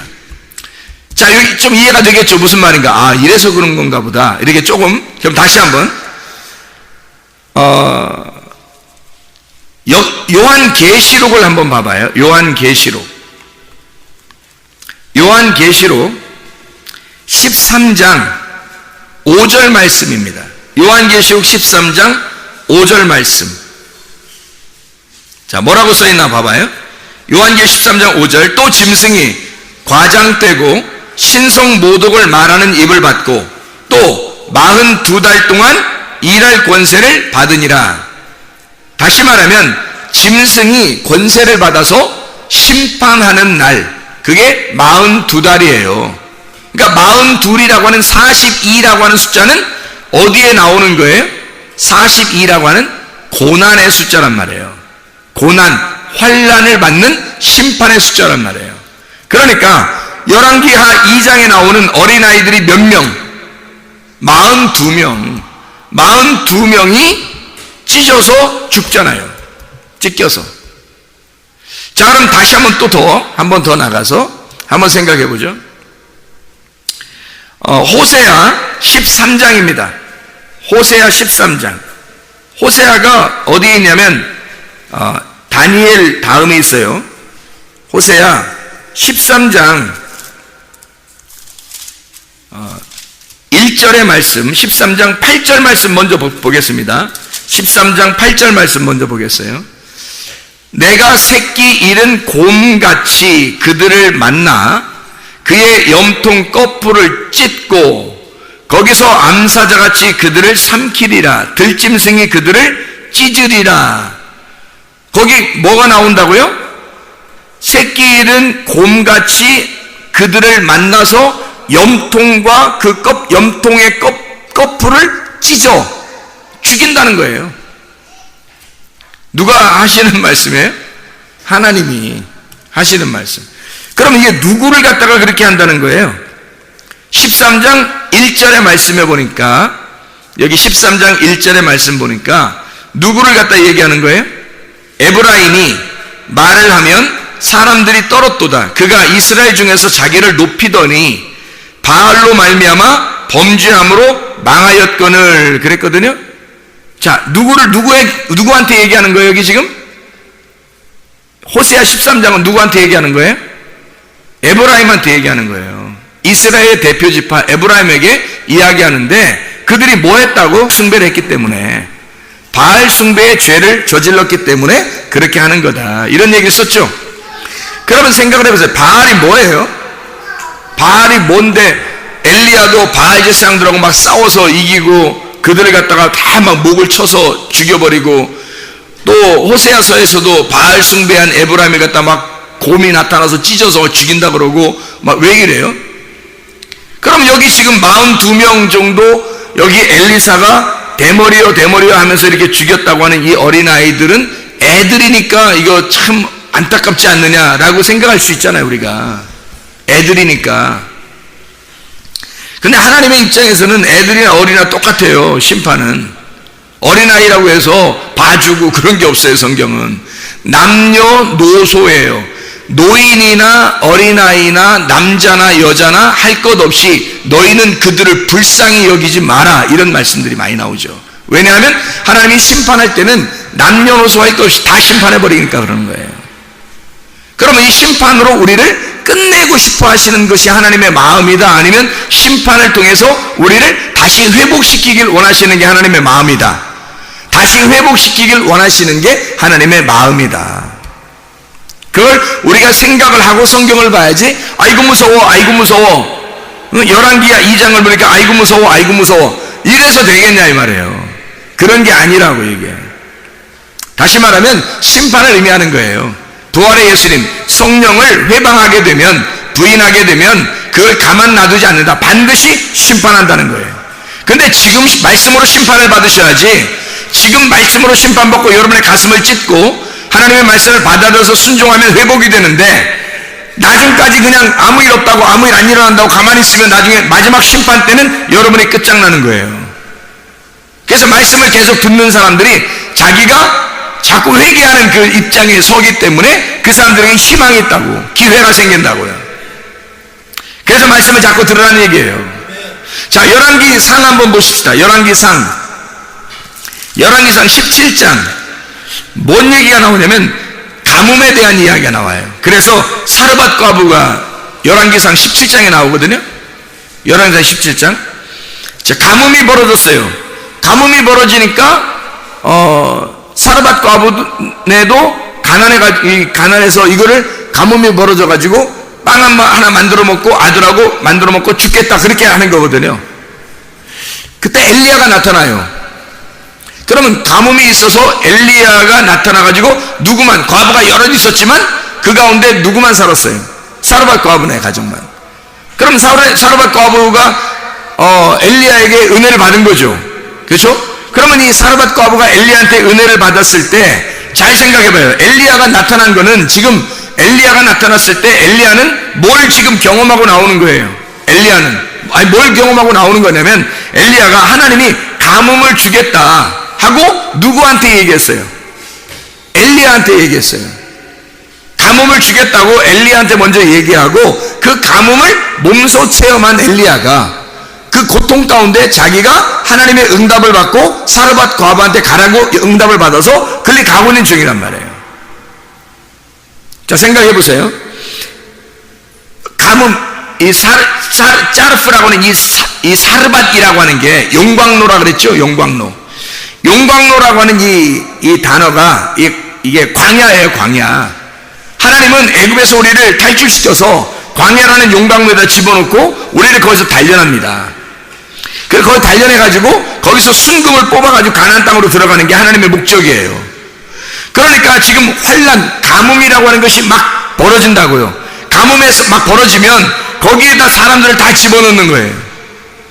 자, 여기 좀 이해가 되겠죠? 무슨 말인가? 아, 이래서 그런 건가 보다. 이렇게 조금. 그럼 다시 한번 요한계시록을 한번 봐봐요. 요한계시록 13장 5절 말씀입니다. 요한계시록 13장 5절 말씀. 자, 뭐라고 써있나 봐봐요. 요한계시록 13장 5절. 또 짐승이 과장되고 신성 모독을 말하는 입을 받고 또 42달 동안 일할 권세를 받으니라. 다시 말하면 짐승이 권세를 받아서 심판하는 날, 그게 42달이에요. 그러니까 42이라고 하는 42라고 하는 숫자는 어디에 나오는 거예요? 42라고 하는 고난의 숫자란 말이에요. 고난, 환난을 받는 심판의 숫자란 말이에요. 그러니까 열왕기하 2장에 나오는 어린아이들이 몇 명? 42명. 42명이 찢어서 죽잖아요. 찢겨서. 자, 그럼 다시 한 번 더 나가서 한번 생각해 보죠. 호세아 13장입니다. 호세아 13장. 호세아가 어디에 있냐면 다니엘 다음에 있어요. 호세아 13장 1절의 말씀, 13장 8절 말씀 먼저 보겠습니다. 13장 8절 말씀 먼저 보겠어요. 내가 새끼 잃은 곰같이 그들을 만나 그의 염통 거풀을 찢고 거기서 암사자같이 그들을 삼키리라. 들짐승이 그들을 찢으리라. 거기 뭐가 나온다고요? 새끼 잃은 곰같이 그들을 만나서 염통과 그 염통의 거풀을 찢어 죽인다는 거예요. 누가 하시는 말씀이에요? 하나님이 하시는 말씀. 그럼 이게 누구를 갖다가 그렇게 한다는 거예요? 13장 1절의 말씀에 보니까, 여기 13장 1절의 말씀 보니까 누구를 갖다 얘기하는 거예요? 에브라임이 말을 하면 사람들이 떨었도다. 그가 이스라엘 중에서 자기를 높이더니 바알로 말미암아 범죄함으로 망하였거늘 그랬거든요. 자, 누구한테 얘기하는 거예요, 여기 지금? 호세아 13장은 누구한테 얘기하는 거예요? 에브라임한테 얘기하는 거예요. 이스라엘의 대표 지파 에브라임에게 이야기하는데, 그들이 뭐 했다고? 숭배를 했기 때문에, 바알 숭배의 죄를 저질렀기 때문에 그렇게 하는 거다, 이런 얘기를 썼죠. 그러면 생각을 해보세요. 바알이 뭐예요? 바알이 뭔데? 엘리야도 바알 제사장들하고 막 싸워서 이기고 그들을 갖다가 다 막 목을 쳐서 죽여버리고, 또 호세아서에서도 바알 숭배한 에브라임을 갖다 막 곰이 나타나서 찢어서 죽인다 그러고 막 왜 이래요? 그럼 여기 지금 42명 정도 여기 엘리사가 대머리요 하면서 이렇게 죽였다고 하는 이 어린아이들은 애들이니까 이거 참 안타깝지 않느냐라고 생각할 수 있잖아요, 우리가. 애들이니까. 근데 하나님의 입장에서는 애들이나 어린아 똑같아요, 심판은. 어린아이라고 해서 봐주고 그런 게 없어요, 성경은. 남녀노소예요. 노인이나 어린아이나 남자나 여자나 할 것 없이 너희는 그들을 불쌍히 여기지 마라, 이런 말씀들이 많이 나오죠. 왜냐하면 하나님이 심판할 때는 남녀노소 할 것 없이 다 심판해버리니까 그러는 거예요. 그러면 이 심판으로 우리를 끝내고 싶어 하시는 것이 하나님의 마음이다, 아니면 심판을 통해서 우리를 다시 회복시키길 원하시는 게 하나님의 마음이다, 다시 회복시키길 원하시는 게 하나님의 마음이다. 그걸 우리가 생각을 하고 성경을 봐야지. 아이고 무서워, 아이고 무서워. 열왕기야 2장을 보니까 아이고 무서워, 아이고 무서워, 이래서 되겠냐 이 말이에요. 그런 게 아니라고 이게. 다시 말하면 심판을 의미하는 거예요. 부활의 예수님, 성령을 회방하게 되면, 부인하게 되면 그걸 가만 놔두지 않는다. 반드시 심판한다는 거예요. 근데 지금 말씀으로 심판을 받으셔야지, 지금 말씀으로 심판받고 여러분의 가슴을 찢고 하나님의 말씀을 받아들여서 순종하면 회복이 되는데, 나중까지 그냥 아무 일 없다고, 아무 일 안 일어난다고 가만히 있으면 나중에 마지막 심판 때는 여러분이 끝장나는 거예요. 그래서 말씀을 계속 듣는 사람들이 자기가 자꾸 회개하는 그 입장에 서기 때문에 그 사람들에게 희망이 있다고, 기회가 생긴다고요. 그래서 말씀을 자꾸 들으라는 얘기예요. 자, 열왕기상 한번 보십시다. 열왕기상 17장 뭔 얘기가 나오냐면 가뭄에 대한 이야기가 나와요. 그래서 사르밧 과부가 열왕기상 17장에 나오거든요. 열왕기상 17장. 자, 가뭄이 벌어졌어요. 가뭄이 벌어지니까 사르밧 과부네도 가난해서 이거를, 가뭄이 벌어져가지고 빵 하나 만들어 먹고 아들하고 만들어 먹고 죽겠다, 그렇게 하는 거거든요. 그때 엘리야가 나타나요. 그러면 가뭄이 있어서 엘리야가 나타나가지고 누구만, 과부가 여럿 있었지만 그 가운데 누구만 살았어요? 사르밧 과부네 가정만. 그럼 사르밧 과부가 엘리야에게 은혜를 받은 거죠. 그렇죠? 그러면 이 사르밧 과부가 엘리야한테 은혜를 받았을 때 잘 생각해봐요. 엘리야가 나타난 거는 지금 엘리야가 나타났을 때 엘리야는 뭘 지금 경험하고 나오는 거예요? 엘리야는 뭘 경험하고 나오는 거냐면 엘리야가 하나님이 가뭄을 주겠다 하고 누구한테 얘기했어요? 엘리야한테 얘기했어요. 가뭄을 주겠다고 엘리야한테 먼저 얘기하고 그 가뭄을 몸소 체험한 엘리야가 그 고통 가운데 자기가 하나님의 응답을 받고 사르밧 과부한테 가라고 응답을 받아서 그리 가고 있는 중이란 말이에요. 자, 생각해 보세요. 가뭄, 짜르프라고 하는 이 사르밧이라고 하는 게 용광로라 그랬죠? 용광로라고 하는 이 단어가 이게 광야예요, 광야. 하나님은 애굽에서 우리를 탈출시켜서 광야라는 용광로에다 집어넣고 우리를 거기서 단련합니다. 그래서 거기 단련해가지고 거기서 순금을 뽑아가지고 가나안 땅으로 들어가는 게 하나님의 목적이에요. 그러니까 지금 환난, 가뭄이라고 하는 것이 막 벌어진다고요. 가뭄에서 막 벌어지면 거기에다 사람들을 다 집어넣는 거예요.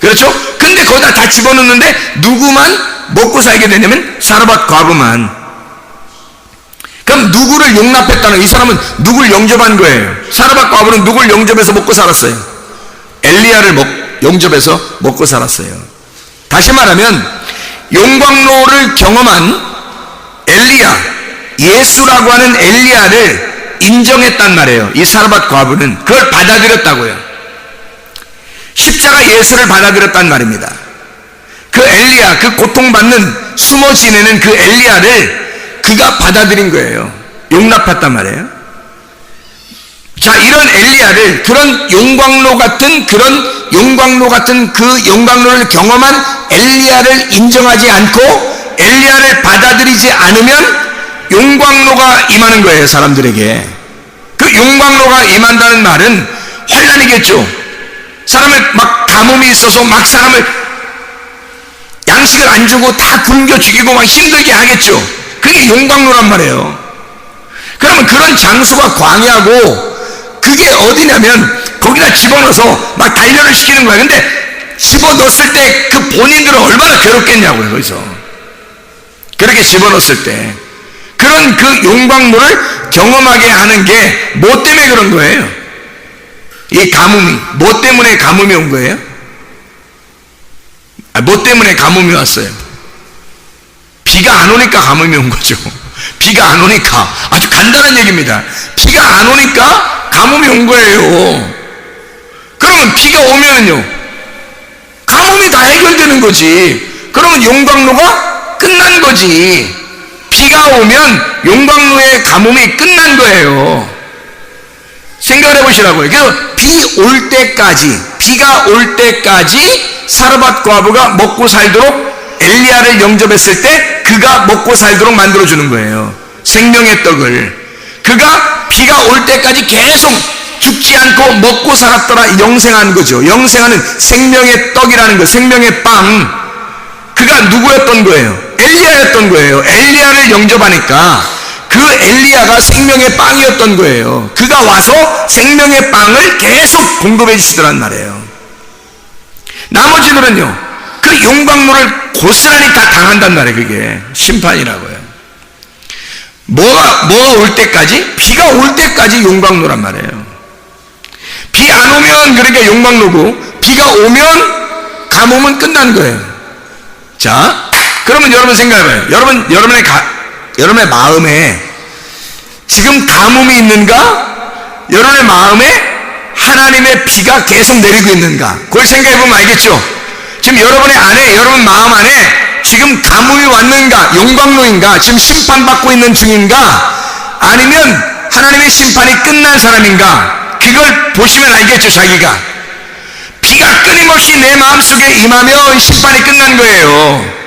그렇죠? 근데 거기다 다 집어넣는데 누구만 먹고 살게 되냐면 사르밧 과부만. 그럼 누구를 용납했다는, 이 사람은 누구를 영접한 거예요? 사르밧 과부는 누구를 영접해서 먹고 살았어요? 엘리야를 영접해서 먹고 살았어요. 다시 말하면 용광로를 경험한 엘리야, 예수라고 하는 엘리야를 인정했단 말이에요. 이 사르밧 과부는 그걸 받아들였다고요. 십자가 예수를 받아들였단 말입니다. 그 엘리야, 그 고통받는 숨어 지내는 그 엘리야를 그가 받아들인 거예요. 용납했단 말이에요. 자, 이런 엘리야를, 그런 용광로 같은 그 용광로를 경험한 엘리야를 인정하지 않고 엘리야를 받아들이지 않으면 용광로가 임하는 거예요, 사람들에게. 그 용광로가 임한다는 말은 환난이겠죠. 사람을 막 가뭄이 있어서 막 사람을 양식을 안 주고 다 굶겨 죽이고 막 힘들게 하겠죠. 그게 용광로란 말이에요. 그러면 그런 장소가 광야고 그게 어디냐면 거기다 집어넣어서 막 단련을 시키는 거야. 근데 집어넣었을 때 그 본인들은 얼마나 괴롭겠냐고요, 거기서. 그렇게 집어넣었을 때. 그런 그 용광로를 경험하게 하는 게 뭐 때문에 그런 거예요? 이 가뭄이. 뭐 때문에 가뭄이 온 거예요? 뭐 때문에 가뭄이 왔어요? 비가 안 오니까 가뭄이 온 거죠. 비가 안 오니까. 아주 간단한 얘기입니다. 비가 안 오니까 가뭄이 온 거예요. 그러면 비가 오면요, 가뭄이 다 해결되는 거지. 그러면 용광로가 끝난 거지. 비가 오면 용광로의 가뭄이 끝난 거예요. 생각을 해보시라고요. 그래서 비가 올 때까지 사르밧 과부가 먹고 살도록 엘리야를 영접했을 때 그가 먹고 살도록 만들어주는 거예요. 생명의 떡을. 그가 비가 올 때까지 계속 죽지 않고 먹고 살았더라. 영생한 거죠. 영생하는 생명의 떡이라는 거, 생명의 빵. 그가 누구였던 거예요? 엘리야였던 거예요. 엘리야를 영접하니까 그 엘리야가 생명의 빵이었던 거예요. 그가 와서 생명의 빵을 계속 공급해 주시더란 말이에요. 나머지들은요, 그 용광로를 고스란히 다 당한단 말이에요. 그게 심판이라고요. 뭐가 올 때까지? 비가 올 때까지 용광로란 말이에요. 비 안 오면 그러니까 용광로고, 비가 오면 가뭄은 끝난 거예요. 자, 그러면 여러분 생각해봐요. 여러분의 마음에 지금 가뭄이 있는가? 여러분의 마음에 하나님의 비가 계속 내리고 있는가? 그걸 생각해보면 알겠죠? 지금 여러분 마음 안에 지금 가뭄이 왔는가? 용광로인가? 지금 심판받고 있는 중인가? 아니면 하나님의 심판이 끝난 사람인가? 그걸 보시면 알겠죠, 자기가. 비가 끊임없이 내 마음속에 임하면 심판이 끝난 거예요.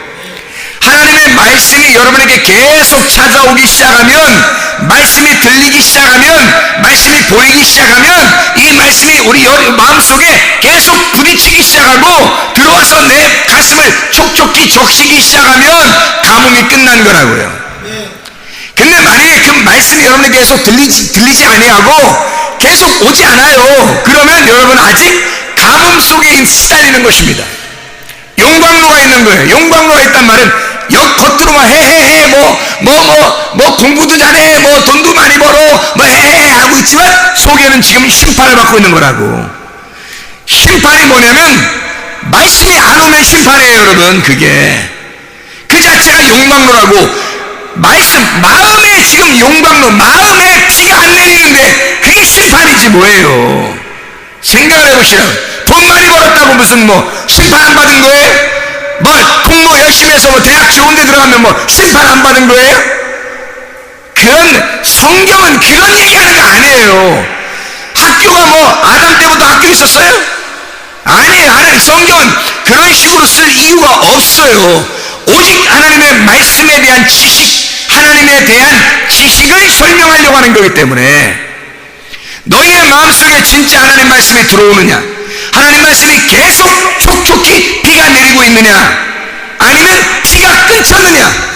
하나님의 말씀이 여러분에게 계속 찾아오기 시작하면, 말씀이 들리기 시작하면, 말씀이 보이기 시작하면 이 말씀이 우리 마음속에 계속 부딪히기 시작하고 들어와서 내 가슴을 촉촉히 적시기 시작하면 가뭄이 끝난 거라고요. 근데 만약에 그 말씀이 여러분에게 계속 들리지 아니하고 계속 오지 않아요. 그러면 여러분 아직 가뭄 속에 시달리는 것입니다. 용광로가 있는 거예요. 용광로가 있단 말은 겉으로만 뭐 공부도 잘해, 뭐 돈도 많이 벌어, 뭐 하고 있지만 속에는 지금 심판을 받고 있는 거라고. 심판이 뭐냐면 말씀이 안 오면 심판이에요, 여러분. 그게 그 자체가 용광로라고. 마음에 지금 용광로, 마음에 비가 안 내리는데 그게 심판이지 뭐예요. 생각을 해보시라고. 돈 많이 벌었다고 무슨 심판 안 받은 거예요? 공부 열심히 해서 대학 좋은 데 들어가면 심판 안 받은 거예요? 성경은 그런 얘기하는 거 아니에요. 학교가 아담 때부터 학교 있었어요? 아니에요. 하나님 성경은 그런 식으로 쓸 이유가 없어요. 오직 하나님의 말씀에 대한 지식, 하나님에 대한 지식을 설명하려고 하는 거기 때문에, 너희의 마음속에 진짜 하나님 말씀이 들어오느냐, 하나님 말씀이 계속 촉촉히 비가 내리고 있느냐, 아니면 비가 끊쳤느냐,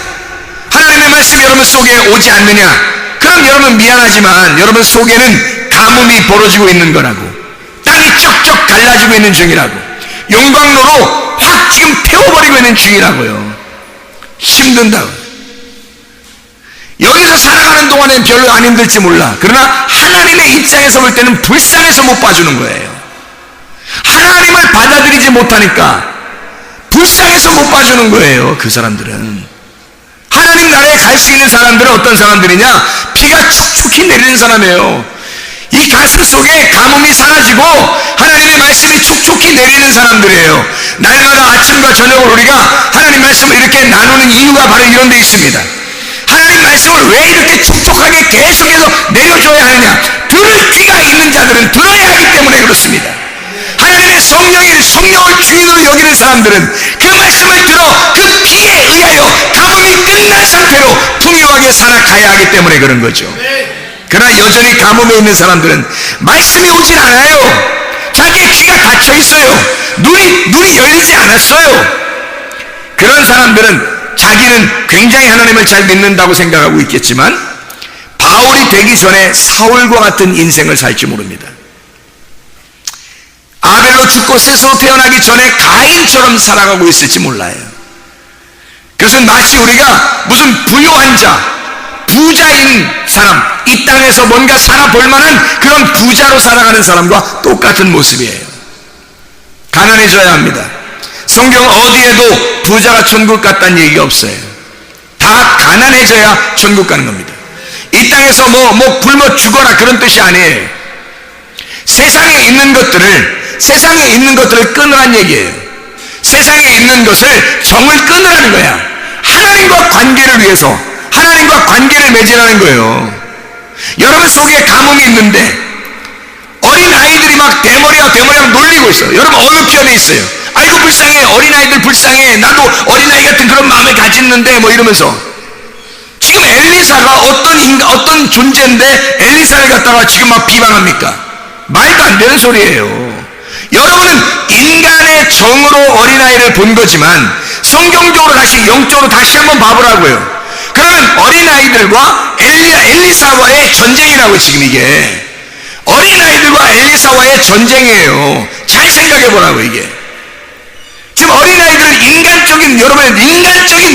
하나님의 말씀이 여러분 속에 오지 않느냐, 그럼 여러분 미안하지만 여러분 속에는 가뭄이 벌어지고 있는 거라고. 땅이 쩍쩍 갈라지고 있는 중이라고. 용광로로 확 지금 태워버리고 있는 중이라고요. 힘든다고. 여기서 살아가는 동안엔 별로 안 힘들지 몰라. 그러나 하나님의 입장에서 볼 때는 불쌍해서 못 봐주는 거예요. 하나님을 받아들이지 못하니까 불쌍해서 못 봐주는 거예요. 그 사람들은. 하나님 나라에 갈 수 있는 사람들은 어떤 사람들이냐? 비가 촉촉히 내리는 사람이에요. 이 가슴 속에 가뭄이 사라지고 하나님의 말씀이 촉촉히 내리는 사람들이에요. 날마다 아침과 저녁을 우리가 하나님 말씀을 이렇게 나누는 이유가 바로 이런 데 있습니다. 하나님 말씀을 왜 이렇게 촉촉하게 계속해서 내려줘야 하느냐? 들을 귀가 있는 자들은 들어야 하기 때문에 그렇습니다. 하나님의 성령을 주인으로 여기는 사람들은 그 말씀을 들어 그 귀에 의하여 가뭄이 끝난 상태로 풍요하게 살아가야 하기 때문에 그런 거죠. 그러나 여전히 가뭄에 있는 사람들은 말씀이 오질 않아요. 자기의 귀가 닫혀 있어요. 눈이 열리지 않았어요. 그런 사람들은 자기는 굉장히 하나님을 잘 믿는다고 생각하고 있겠지만 바울이 되기 전에 사울과 같은 인생을 살지 모릅니다. 아벨로 죽고 셋으로 태어나기 전에 가인처럼 살아가고 있을지 몰라요. 그것은 마치 우리가 무슨 부유한 자, 부자인 사람, 이 땅에서 뭔가 살아볼 만한 그런 부자로 살아가는 사람과 똑같은 모습이에요. 가난해져야 합니다. 성경 어디에도 부자가 천국 갔다는 얘기가 없어요. 다 가난해져야 천국 가는 겁니다. 이 땅에서 굶어 죽어라 그런 뜻이 아니에요. 세상에 있는 것들을 끊으란 얘기예요. 세상에 있는 것을 정을 끊으라는 거야. 하나님과 관계를 위해서, 하나님과 관계를 맺으라는 거예요. 여러분 속에 가뭄이 있는데 어린아이들이 막 대머리와 놀리고 있어요. 여러분 어느 편에 있어요? 아이고 불쌍해, 어린아이들 불쌍해, 나도 어린아이 같은 그런 마음을 가졌는데 이러면서 지금 엘리사가 어떤 존재인데 엘리사를 갖다가 지금 막 비방합니까? 말도 안 되는 소리예요. 여러분은 인간의 정으로 어린아이를 본 거지만 성경적으로 영적으로 다시 한번 봐보라고요. 그러면 어린아이들과 엘리사와의 전쟁이라고. 지금 이게 어린아이들과 엘리사와의 전쟁이에요. 잘 생각해보라고. 이게 지금 어린아이들은 인간적인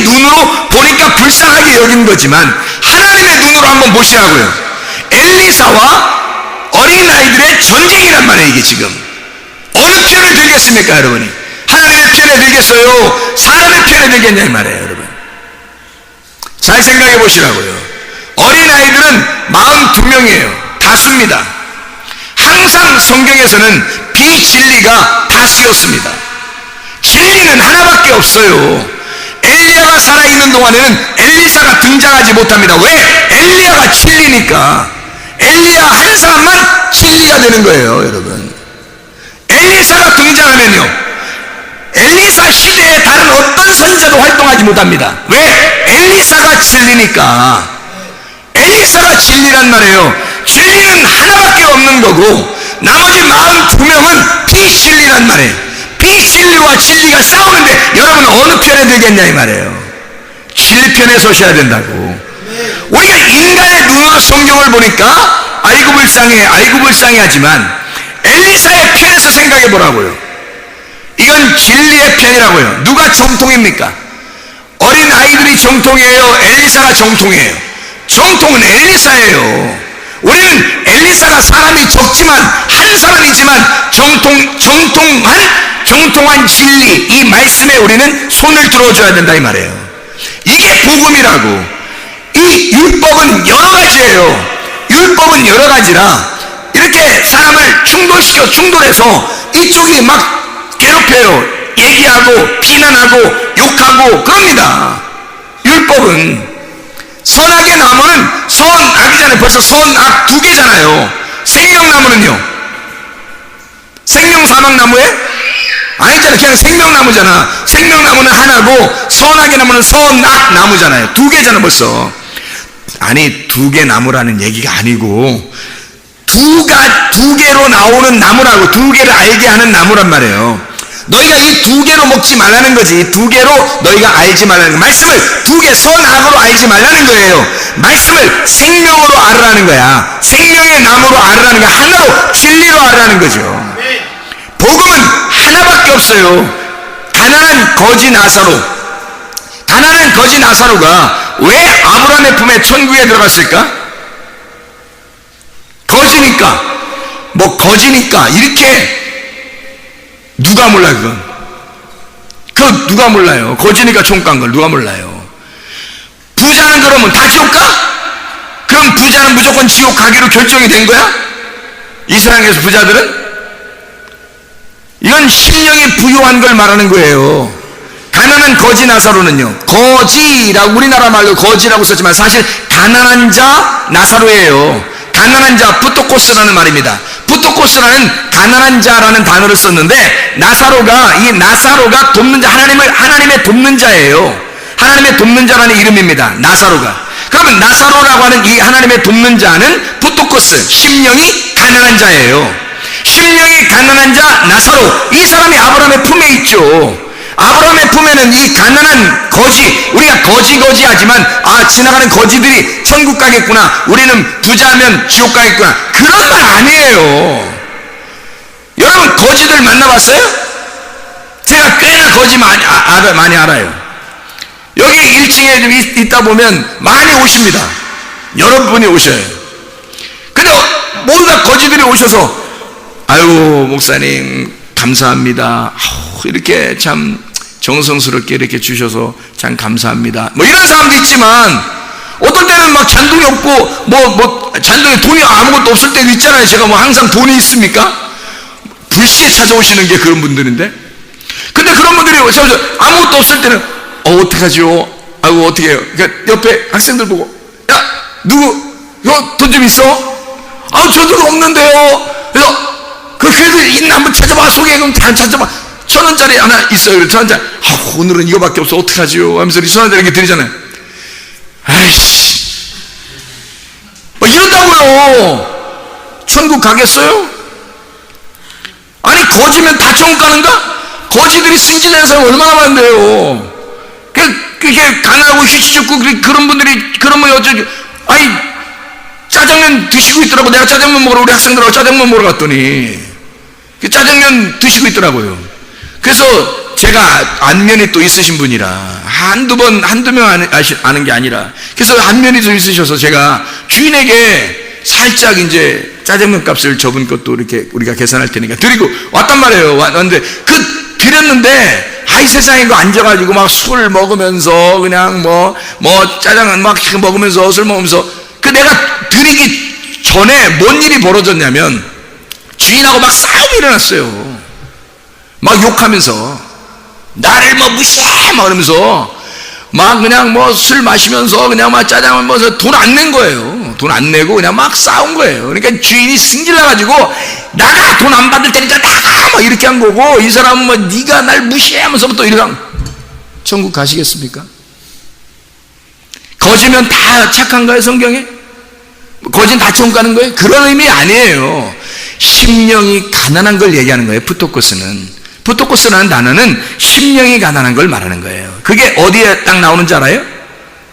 눈으로 보니까 불쌍하게 여긴 거지만 하나님의 눈으로 한번 보시라고요. 엘리사와 어린아이들의 전쟁이란 말이에요. 이게 지금 어느 편을 들겠습니까 여러분이? 하나님의 편에 들겠어요? 사람의 편에 들겠냐 이 말이에요. 여러분 잘 생각해 보시라고요. 어린아이들은 42명이에요 다수입니다. 항상 성경에서는 비진리가 다수였습니다. 진리는 하나밖에 없어요. 엘리야가 살아있는 동안에는 엘리사가 등장하지 못합니다. 왜? 엘리야가 진리니까. 엘리야 한 사람만 진리가 되는 거예요. 여러분 엘리사가 등장하면요 엘리사 시대에 다른 어떤 선지자도 활동하지 못합니다. 왜? 엘리사가 진리니까. 엘리사가 진리란 말이에요. 진리는 하나밖에 없는 거고 나머지 42명은 비진리란 말이에요. 비진리와 진리가 싸우는데 여러분 어느 편에 들겠냐 이 말이에요. 진리 편에 서셔야 된다고. 우리가 인간의 눈으로 성경을 보니까 아이고 불쌍해 하지만 엘리사의 편에서 생각해 보라고요. 이건 진리의 편이라고요. 누가 정통입니까? 어린 아이들이 정통이에요? 엘리사가 정통이에요? 정통은 엘리사예요. 우리는 엘리사가 사람이 적지만 한 사람이지만 정통한 진리, 이 말씀에 우리는 손을 들어줘야 된다 이 말이에요. 이게 복음이라고. 이 율법은 여러 가지예요. 율법은 여러 가지라 이렇게 사람을 충돌해서 이쪽이 막 괴롭혀요. 얘기하고 비난하고 욕하고 그럽니다. 율법은 선악의 나무는 선악이잖아요. 벌써 선악 두 개잖아요. 생명나무는요? 생명사막나무에? 아니잖아. 그냥 생명나무잖아. 생명나무는 하나고 선악의 나무는 선악나무잖아요. 두 개잖아 벌써. 아니 두 개 나무라는 얘기가 아니고 두 개로 나오는 나무라고. 두 개를 알게 하는 나무란 말이에요. 너희가 이 두 개로 먹지 말라는 거지. 이 두 개로 너희가 알지 말라는 거. 말씀을 두 개 선악으로 알지 말라는 거예요. 말씀을 생명으로 알으라는 거야. 생명의 나무로 알으라는 거야. 하나로 진리로 알으라는 거죠. 복음은 하나밖에 없어요. 가난한 거지 나사로가 왜 아브라함의 품에 천국에 들어갔을까? 거지니까 이렇게. 누가 몰라 그건? 누가 몰라요? 거지니까 총 깐 걸 누가 몰라요? 부자는 그러면 다 지옥 가? 그럼 부자는 무조건 지옥 가기로 결정이 된 거야? 이 세상에서 부자들은? 이건 심령이 부유한 걸 말하는 거예요. 가난한 거지 나사로는요, 거지라고 우리나라 말로 거지라고 썼지만 사실 가난한 자 나사로예요. 가난한 자, 부토코스라는 말입니다. 부토코스라는 가난한 자라는 단어를 썼는데 나사로가 돕는 자, 하나님의 돕는 자예요. 하나님의 돕는 자라는 이름입니다. 나사로가. 그러면 나사로라고 하는 이 하나님의 돕는 자는 부토코스, 심령이 가난한 자예요. 심령이 가난한 자 나사로, 이 사람이 아브라함의 품에 있죠. 아브라함의 품에는 이 가난한 거지, 우리가 거지하지만 지나가는 거지들이 천국 가겠구나, 우리는 부자면 지옥 가겠구나, 그런 말 아니에요. 여러분 거지들 만나봤어요? 제가 꽤나 거지 많이 알아요. 여기 1층에 좀 있다 보면 많이 오십니다. 여러분이 오셔요. 근데 모두 다 거지들이 오셔서 아유 목사님 감사합니다, 이렇게 참 정성스럽게 이렇게 주셔서 참 감사합니다, 뭐 이런 사람도 있지만, 어떤 때는 막 잔돈이 없고 잔돈에 돈이 아무것도 없을 때도 있잖아요. 제가 뭐 항상 돈이 있습니까? 불시에 찾아오시는 게 그런 분들인데, 근데 그런 분들이 아무것도 없을 때는 어떡하죠? 아이고 어떻게 해요? 그러니까 옆에 학생들 보고, 야 누구 돈 좀 있어? 저도 없는데요. 그래서 그래도 있나 한번 찾아봐. 속에 그럼 잘 찾아봐. 1,000원짜리 하나 있어요. 1,000원짜리. 오늘은 이거밖에 없어. 어떡하지요? 하면서 1,000원짜리 이렇게 드리잖아요. 아이씨, 뭐 이런다고요. 천국 가겠어요? 아니 거지면 다 천국 가는가? 거지들이 승진하는 사람 얼마나 많은데요. 그게 가난하고 휴지죽고 그런 분들이, 그러면 짜장면 드시고 있더라고. 내가 짜장면 먹으러, 우리 학생들하고 짜장면 먹으러 갔더니 짜장면 드시고 있더라고요. 그래서 제가 안면이 또 있으신 분이라 한두 명 아는 게 아니라, 그래서 안면이 좀 있으셔서 제가 주인에게 살짝 이제 짜장면 값을 저분 것도 이렇게 우리가 계산할 테니까 드리고 왔단 말이에요. 왔는데 드렸는데 이 세상에 앉아가지고 막 술 먹으면서 그냥 짜장면 막 먹으면서 술 먹으면서, 내가 드리기 전에 뭔 일이 벌어졌냐면 주인하고 막 싸움이 일어났어요. 막 욕하면서 나를 무시해 막 그러면서 막 그냥 술 마시면서 그냥 막 짜장면 먹어서 돈 안 낸 거예요. 돈 안 내고 그냥 막 싸운 거예요. 그러니까 주인이 승질나가지고 나가, 돈 안 받을 테니까 나가 막 이렇게 한 거고, 이 사람은 네가 날 무시해 하면서 또 이러면 천국 가시겠습니까? 거지면 다 착한가요? 성경에? 거진 다 천국 가는 거예요? 그런 의미 아니에요. 심령이 가난한 걸 얘기하는 거예요. 부토코스라는 단어는 심령이 가난한 걸 말하는 거예요. 그게 어디에 딱 나오는지 알아요?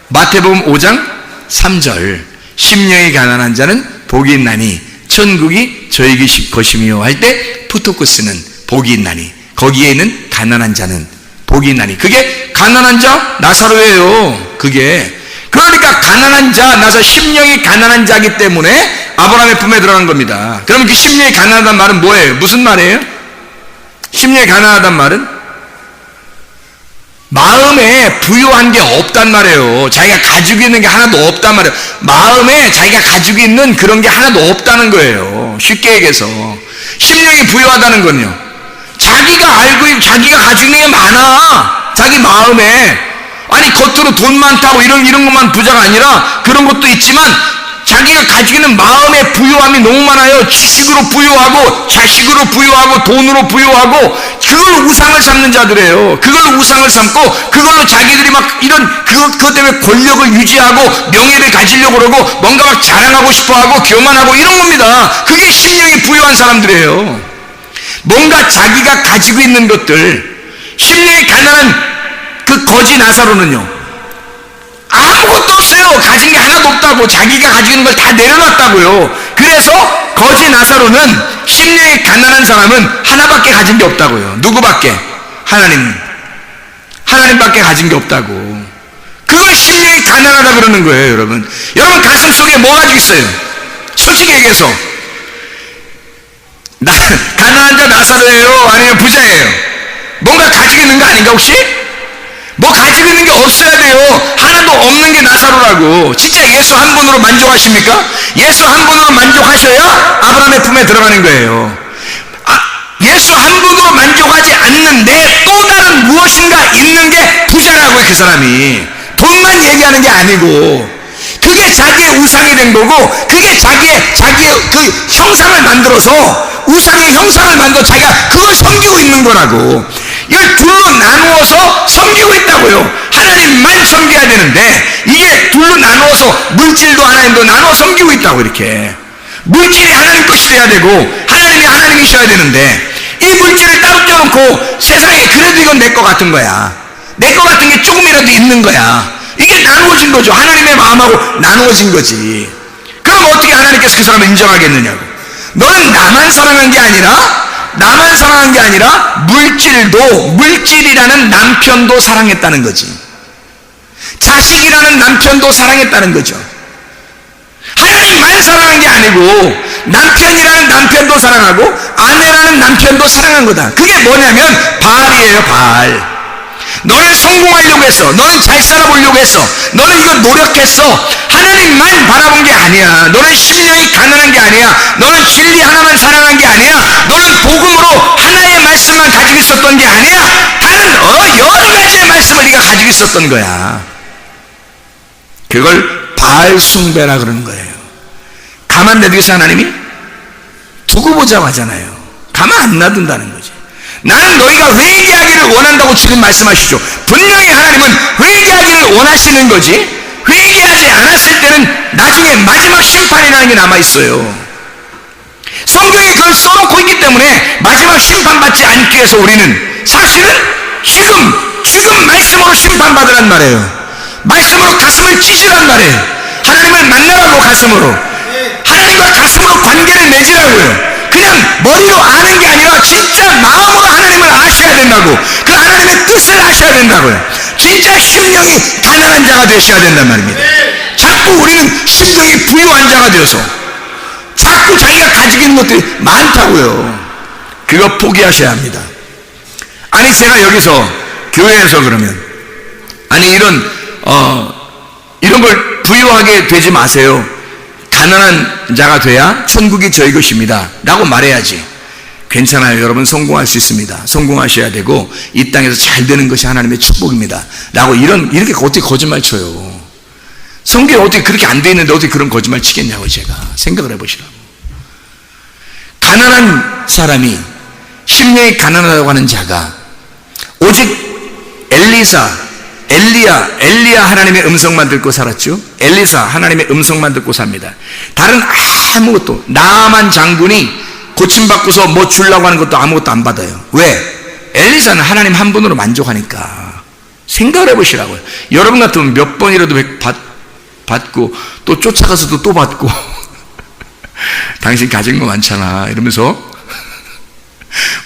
마태복음 5장 3절. 심령이 가난한 자는 복이 있나니 천국이 저희 것이며 할 때 부토코스는 복이 있나니, 거기에 있는 가난한 자는 복이 있나니, 그게 가난한 자 나사로예요. 그게 그러니까 가난한 자, 심령이 가난한 자이기 때문에 아브라함의 품에 들어간 겁니다. 그럼 그 심령이 가난하단 말은 뭐예요? 무슨 말이에요? 심령이 가난하단 말은 마음에 부유한 게 없단 말이에요. 자기가 가지고 있는 게 하나도 없단 말이에요. 마음에 자기가 가지고 있는 그런 게 하나도 없다는 거예요. 쉽게 얘기해서 심령이 부유하다는 건요, 자기가 알고 있고 자기가 가지고 있는 게 많아. 자기 마음에. 아니 겉으로 돈 많다고 이런 것만 부자가 아니라 그런 것도 있지만 자기가 가지고 있는 마음의 부유함이 너무 많아요. 지식으로 부유하고 자식으로 부유하고 돈으로 부유하고 그걸 우상을 삼는 자들이에요. 그걸 우상을 삼고 그걸로 자기들이 막 그것 때문에 권력을 유지하고 명예를 가지려고 그러고 뭔가 막 자랑하고 싶어하고 교만하고 이런 겁니다. 그게 심령이 부유한 사람들이에요. 뭔가 자기가 가지고 있는 것들. 심령이 가난한 그 거지 나사로는요, 아무것도 없어요. 가진 게 하나도 없다고. 자기가 가지고 있는 걸 다 내려놨다고요. 그래서 거지 나사로는, 심령이 가난한 사람은 하나밖에 가진 게 없다고요. 누구밖에? 하나님밖에 가진 게 없다고. 그걸 심령이 가난하다 그러는 거예요. 여러분 가슴 속에 뭐 가지고 있어요? 솔직히 얘기해서 가난한 자 나사로예요? 아니면 부자예요? 뭔가 가지고 있는 거 아닌가 혹시? 뭐 가지고 있는 게 없어야 돼요. 하나도 없는 게 나사로라고. 진짜 예수 한 분으로 만족하십니까? 예수 한 분으로 만족하셔야 아브라함의 품에 들어가는 거예요. 예수 한 분으로 만족하지 않는데 또 다른 무엇인가 있는 게 부자라고요. 그 사람이 돈만 얘기하는 게 아니고 그게 자기의 우상이 된 거고, 그게 자기의 그 형상을 만들어서, 우상의 형상을 만들어 자기가 그걸 섬기고 있는 거라고. 이걸 둘로 나누어서 섬기고 있다고요. 하나님만 섬겨야 되는데 이게 둘로 나누어서 물질도 하나님도 나누어 섬기고 있다고. 이렇게 물질이 하나님 것이 돼야 되고 하나님이 하나님이셔야 되는데 이 물질을 따로 떼어놓고 세상에 그래도 이건 내 거 같은 거야, 내 거 같은 게 조금이라도 있는 거야. 이게 나누어진 거죠. 하나님의 마음하고 나누어진 거지. 그럼 어떻게 하나님께서 그 사람을 인정하겠느냐고. 너는 나만 사랑한 게 아니라 물질이라는 남편도 사랑했다는 거지. 자식이라는 남편도 사랑했다는 거죠. 하나님만 사랑한 게 아니고 남편이라는 남편도 사랑하고 아내라는 남편도 사랑한 거다. 그게 뭐냐면 바알이에요. 바알. 너는 성공하려고 했어. 너는 잘 살아보려고 했어. 너는 이거 노력했어. 하나님만 바라본 게 아니야. 너는 심령이 가난한 게 아니야. 너는 진리 하나만 사랑한 게 아니야. 너는 복음으로 하나의 말씀만 가지고 있었던 게 아니야. 다른 여러 가지의 말씀을 네가 가지고 있었던 거야. 그걸 바알 숭배라 그러는 거예요. 가만 놔두겠어 하나님이? 두고 보자고 하잖아요. 가만 안 놔둔다는 거지. 나는 너희가 회개하기를 원한다고 지금 말씀하시죠. 분명히 하나님은 회개하기를 원하시는 거지, 회개하지 않았을 때는 나중에 마지막 심판이라는 게 남아있어요. 성경에 그걸 써놓고 있기 때문에 마지막 심판받지 않기 위해서 우리는 사실은 지금 말씀으로 심판받으란 말이에요. 말씀으로 가슴을 찢으란 말이에요. 하나님을 만나라고. 가슴으로 하나님과 가슴으로 관계를 맺으라고요. 그냥 머리로 아는 게 아니라 진짜 마음으로 하나님을 아셔야 된다고. 그 하나님의 뜻을 아셔야 된다고요. 진짜 심령이 가난한 자가 되셔야 된단 말입니다. 자꾸 우리는 심령이 부유한 자가 되어서 자꾸 자기가 가지고 있는 것들이 많다고요. 그거 포기하셔야 합니다. 아니 제가 여기서 교회에서 그러면 이런 걸 부유하게 되지 마세요. 가난한 자가 돼야 천국이 저희 것입니다 라고 말해야지. 괜찮아요. 여러분 성공할 수 있습니다. 성공하셔야 되고 이 땅에서 잘 되는 것이 하나님의 축복입니다 라고 이렇게 어떻게 거짓말 쳐요. 성경에 어떻게 그렇게 안 돼 있는데 어떻게 그런 거짓말 치겠냐고. 제가 생각을 해보시라고. 가난한 사람이, 심령이 가난하다고 하는 자가 오직 엘리야 하나님의 음성만 듣고 살았죠. 엘리사 하나님의 음성만 듣고 삽니다. 다른 아무것도, 나아만 장군이 고침받고서 뭐 주려고 하는 것도 아무것도 안 받아요. 왜? 엘리사는 하나님 한 분으로 만족하니까. 생각을 해보시라고요. 여러분 같으면 몇 번이라도 받고 또 쫓아가서도 또 받고 당신 가진 거 많잖아 이러면서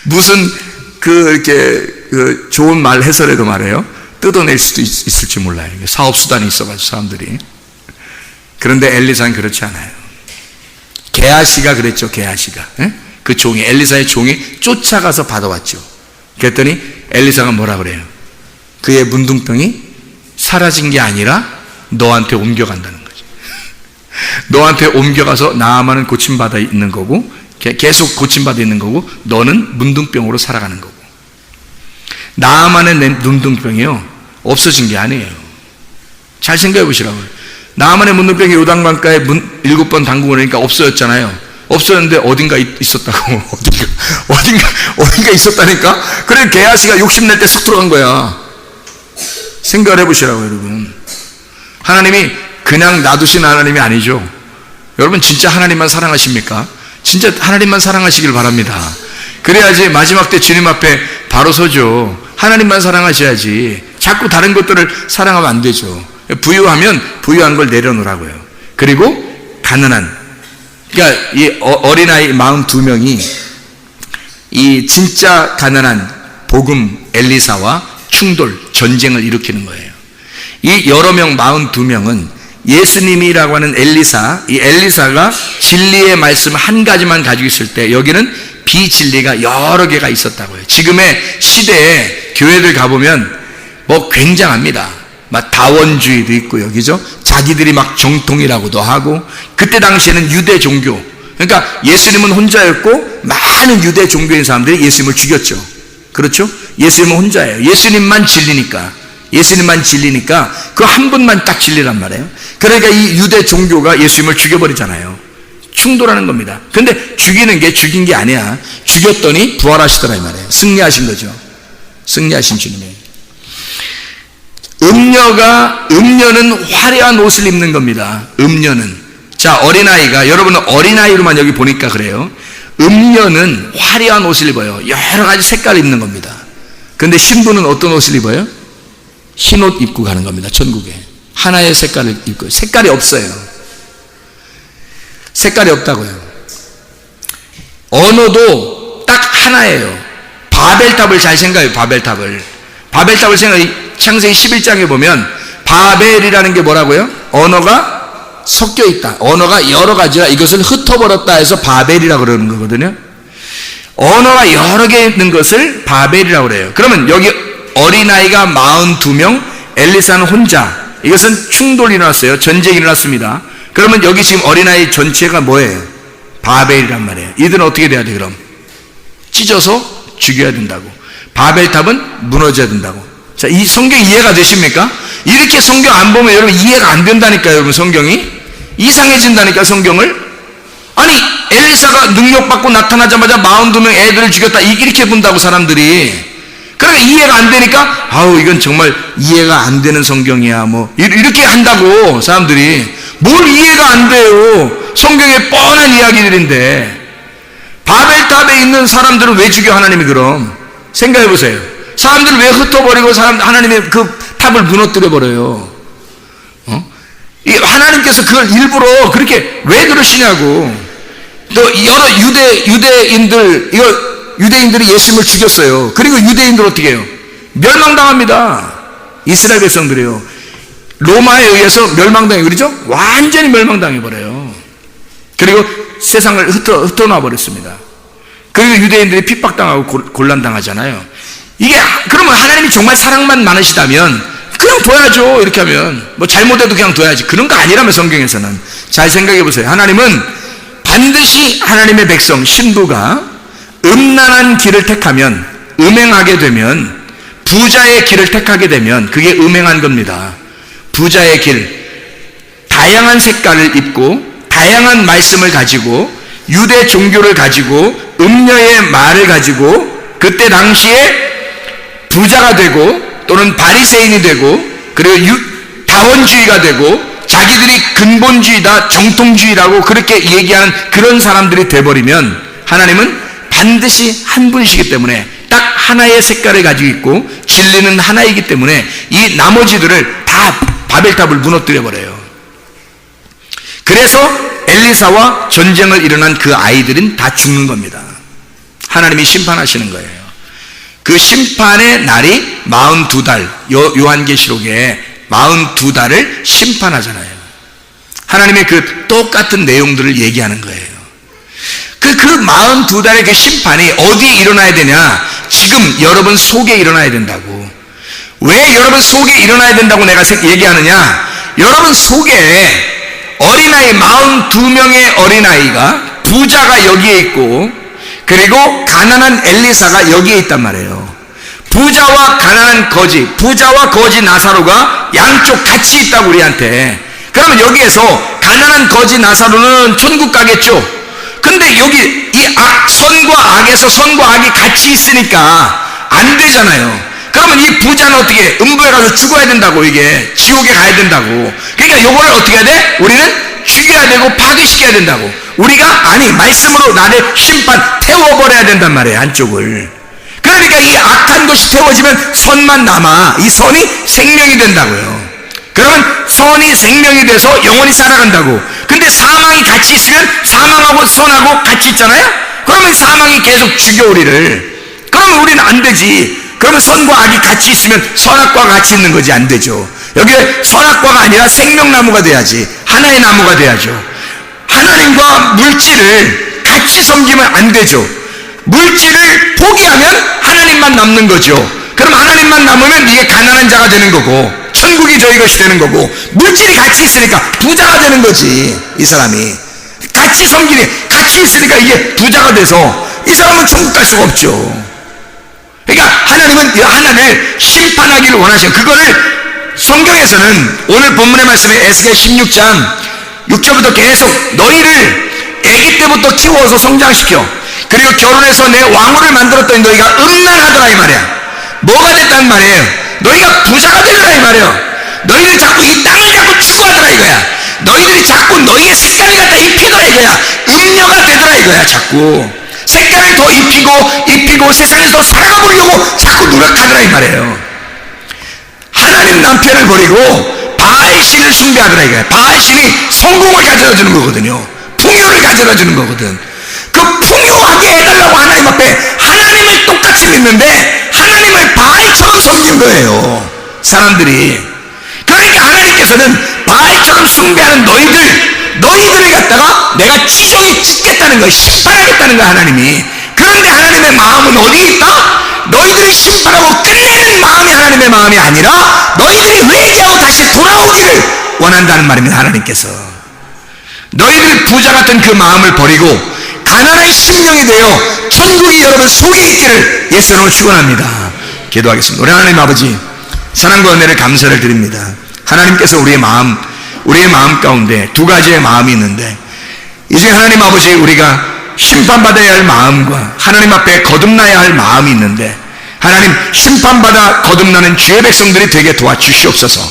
무슨 이렇게 좋은 말 해설해도 말해요. 뜯어낼 수도 있을지 몰라요. 사업수단이 있어가지고 사람들이. 그런데 엘리사는 그렇지 않아요. 게하시가 그랬죠. 게하시가. 그 종이, 엘리사의 종이 쫓아가서 받아왔죠. 그랬더니 엘리사가 뭐라 그래요? 그의 문둥병이 사라진 게 아니라 너한테 옮겨간다는 거죠. 너한테 옮겨가서 나아만은 고침받아 있는 거고, 계속 고침받아 있는 거고, 너는 문둥병으로 살아가는 거고. 나아만의 문둥병이요, 없어진 게 아니에요. 잘 생각해 보시라고요. 나아만의 문둥병이 요단강가에 7번 담그고 그러니까 없어졌잖아요. 없었는데 어딘가 있었다고. 어딘가 있었다니까? 그래, 게하시가 욕심낼 때 쏙 들어간 거야. 생각을 해보시라고요, 여러분. 하나님이 그냥 놔두신 하나님이 아니죠. 여러분, 진짜 하나님만 사랑하십니까? 진짜 하나님만 사랑하시길 바랍니다. 그래야지 마지막 때 주님 앞에 바로 서죠. 하나님만 사랑하셔야지. 자꾸 다른 것들을 사랑하면 안 되죠. 부유하면 부유한 걸 내려놓으라고요. 그리고 가난한, 그러니까 이 어린아이 42명이 이 진짜 가난한 복음 엘리사와 충돌, 전쟁을 일으키는 거예요. 이 여러 명 42명은 예수님이라고 하는 엘리사, 이 엘리사가 진리의 말씀 한 가지만 가지고 있을 때 여기는 비진리가 여러 개가 있었다고요. 지금의 시대에 교회들 가보면 뭐 굉장합니다. 막 다원주의도 있고요, 그죠? 자기들이 막 정통이라고도 하고, 그때 당시에는 유대 종교, 그러니까 예수님은 혼자였고 많은 유대 종교인 사람들이 예수님을 죽였죠. 그렇죠? 예수님은 혼자예요. 예수님만 진리니까 그 한 분만 딱 진리란 말이에요. 그러니까 이 유대 종교가 예수님을 죽여버리잖아요. 충돌하는 겁니다. 근데 죽이는 게 죽인 게 아니야. 죽였더니 부활하시더라 이 말이에요. 승리하신 거죠. 승리하신 주님이에요. 음녀는 화려한 옷을 입는 겁니다. 음녀는. 자, 어린아이가, 여러분은 어린아이로만 여기 보니까 그래요. 음녀는 화려한 옷을 입어요. 여러 가지 색깔을 입는 겁니다. 근데 신부는 어떤 옷을 입어요? 흰 옷 입고 가는 겁니다. 천국에. 하나의 색깔을 입고. 색깔이 없어요. 색깔이 없다고요. 언어도 딱 하나예요. 바벨탑을 잘 생각해요. 바벨탑을 생각해. 창세기 11장에 보면 바벨이라는 게 뭐라고요? 언어가 섞여 있다. 언어가 여러 가지라 이것을 흩어버렸다 해서 바벨이라고 그러는 거거든요. 언어가 여러 개 있는 것을 바벨이라고 그래요. 그러면 여기 어린아이가 42명, 엘리사는 혼자. 이것은 충돌이 일어났어요. 전쟁이 일어났습니다. 그러면 여기 지금 어린아이 전체가 뭐예요? 바벨이란 말이에요. 이들은 어떻게 돼야 돼, 그럼? 찢어서 죽여야 된다고. 바벨탑은 무너져야 된다고. 자, 이 성경 이해가 되십니까? 이렇게 성경 안 보면 여러분 이해가 안 된다니까요, 여러분. 성경이 이상해진다니까, 성경을. 아니, 엘리사가 능력받고 나타나자마자 42명 애들을 죽였다, 이렇게 본다고 사람들이. 그러니까 이해가 안 되니까 아우, 이건 정말 이해가 안 되는 성경이야, 뭐 이렇게 한다고 사람들이. 뭘 이해가 안 돼요? 성경에 뻔한 이야기들인데. 바벨탑에 있는 사람들은 왜 죽여, 하나님이? 그럼 생각해 보세요. 사람들을 왜 흩어버리고 하나님의 그 탑을 무너뜨려 버려요? 하나님께서 그걸 일부러 그렇게 왜 그러시냐고. 또 여러 유대인들이 예수님을 죽였어요. 그리고 유대인들 어떻게 해요? 멸망당합니다. 이스라엘 백성들이요. 로마에 의해서 멸망당해, 그러죠? 완전히 멸망당해 버려요. 그리고 세상을 흩어놔 버렸습니다. 그리고 유대인들이 핍박당하고 곤란당하잖아요. 이게, 그러면 하나님이 정말 사랑만 많으시다면 그냥 둬야죠. 이렇게 하면 뭐 잘못해도 그냥 둬야지. 그런 거 아니라면 성경에서는. 잘 생각해 보세요. 하나님은 반드시 하나님의 백성 신부가 음란한 길을 택하면, 음행하게 되면, 부자의 길을 택하게 되면 그게 음행한 겁니다. 부자의 길, 다양한 색깔을 입고 다양한 말씀을 가지고 유대 종교를 가지고 음녀의 말을 가지고 그때 당시에 부자가 되고 또는 바리새인이 되고 그리고 다원주의가 되고 자기들이 근본주의다, 정통주의라고 그렇게 얘기하는 그런 사람들이 돼버리면 하나님은 반드시 한 분이시기 때문에 딱 하나의 색깔을 가지고 있고 진리는 하나이기 때문에 이 나머지들을 다 바벨탑을 무너뜨려 버려요. 그래서 엘리사와 전쟁을 일어난 그 아이들은 다 죽는 겁니다. 하나님이 심판하시는 거예요. 그 심판의 날이 42달, 요한계시록에 42달을 심판하잖아요. 하나님의 그 똑같은 내용들을 얘기하는 거예요. 그 42달의 그 심판이 어디에 일어나야 되냐? 지금 여러분 속에 일어나야 된다고. 왜 여러분 속에 일어나야 된다고 내가 얘기하느냐? 여러분 속에 어린아이 42명의 어린아이가, 부자가 여기에 있고, 그리고 가난한 엘리사가 여기에 있단 말이에요. 부자와 가난한 거지, 부자와 거지 나사로가 양쪽 같이 있다고 우리한테. 그러면 여기에서 가난한 거지 나사로는 천국 가겠죠. 근데 여기 이 선과 악에서 선과 악이 같이 있으니까 안 되잖아요. 그러면 이 부자는 어떻게 해? 음부에 가서 죽어야 된다고, 이게 지옥에 가야 된다고. 그러니까 요거를 어떻게 해야 돼? 우리는 죽여야 되고 파괴시켜야 된다고. 우리가 아니 말씀으로 나를 심판 태워버려야 된단 말이에요, 한쪽을. 그러니까 이 악한 것이 태워지면 선만 남아. 이 선이 생명이 된다고요. 그러면 선이 생명이 돼서 영원히 살아간다고. 근데 사망이 같이 있으면 사망하고 선하고 같이 있잖아요. 그러면 사망이 계속 죽여 우리를. 그러면 우리는 안 되지. 그러면 선과 악이 같이 있으면 선악과가 같이 있는 거지. 안 되죠. 여기에 선악과가 아니라 생명나무가 돼야지. 하나의 나무가 돼야죠. 하나님과 물질을 같이 섬기면 안 되죠. 물질을 포기하면 하나님만 남는 거죠. 그럼 하나님만 남으면 이게 가난한 자가 되는 거고, 천국이 저희 것이 되는 거고, 물질이 같이 있으니까 부자가 되는 거지. 이 사람이 같이 섬기니, 같이 있으니까 이게 부자가 돼서 이 사람은 천국 갈 수가 없죠. 그러니까 하나님은 하나를 심판하기를 원하셔요. 그거를 성경에서는 오늘 본문의 말씀에 에스겔 16장 6절부터 계속 너희를 아기 때부터 키워서 성장시켜, 그리고 결혼해서 내 왕후를 만들었더니 너희가 음란하더라 이 말이야. 뭐가 됐단 말이에요? 너희가 부자가 되더라 이 말이에요. 너희들이 자꾸 이 땅을 자꾸 추구하더라 이거야. 너희들이 자꾸 너희의 색깔을 갖다 입히더라 이거야. 음녀가 되더라 이거야. 자꾸 색깔을 더 입히고 세상에서 살아가 보려고 자꾸 노력하더라 이 말이에요. 하나님 남편을 버리고 바알신을 숭배하더라 이거야. 바알신이 성공을 가져다 주는 거거든요. 풍요를 가져다 주는 거거든. 그 풍요하게 해달라고 하나님 앞에 하나님을 똑같이 믿는데 하나님을 바알처럼 섬긴 거예요, 사람들이. 그러니까 하나님께서는 바알처럼 숭배하는 너희들을 갖다가 내가 지정에 찍겠다는 거예요. 심판하겠다는 거야, 하나님이. 그런데 하나님의 마음은 어디에 있다? 너희들이 심판하고 끝내는 마음이 하나님의 마음이 아니라 너희들이 회개하고 다시 돌아오기를 원한다는 말입니다, 하나님께서. 너희들 부자 같은 그 마음을 버리고 가난한 심령이 되어 천국이 여러분 속에 있기를 예수님으로 축원합니다. 기도하겠습니다. 우리 하나님 아버지, 사랑과 은혜를 감사를 드립니다. 하나님께서 우리의 마음 가운데 두 가지의 마음이 있는데, 이제 하나님 아버지, 우리가 심판받아야 할 마음과 하나님 앞에 거듭나야 할 마음이 있는데, 하나님 심판받아 거듭나는 주의 백성들이 되게 도와주시옵소서.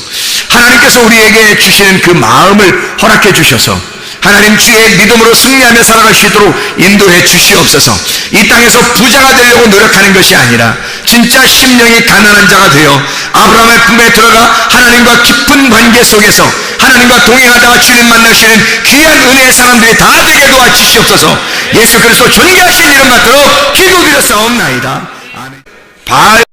하나님께서 우리에게 주시는 그 마음을 허락해 주셔서 하나님 주의 믿음으로 승리하며 살아갈 수 있도록 인도해 주시옵소서. 이 땅에서 부자가 되려고 노력하는 것이 아니라 진짜 심령이 가난한 자가 되어 아브라함의 품에 들어가 하나님과 깊은 관계 속에서 하나님과 동행하다가 주님 만나시는 귀한 은혜의 사람들이 다 되게 도와주시옵소서. 예수 그리스도 존귀하신 이름 받들어 기도드렸사옵나이다. 아멘.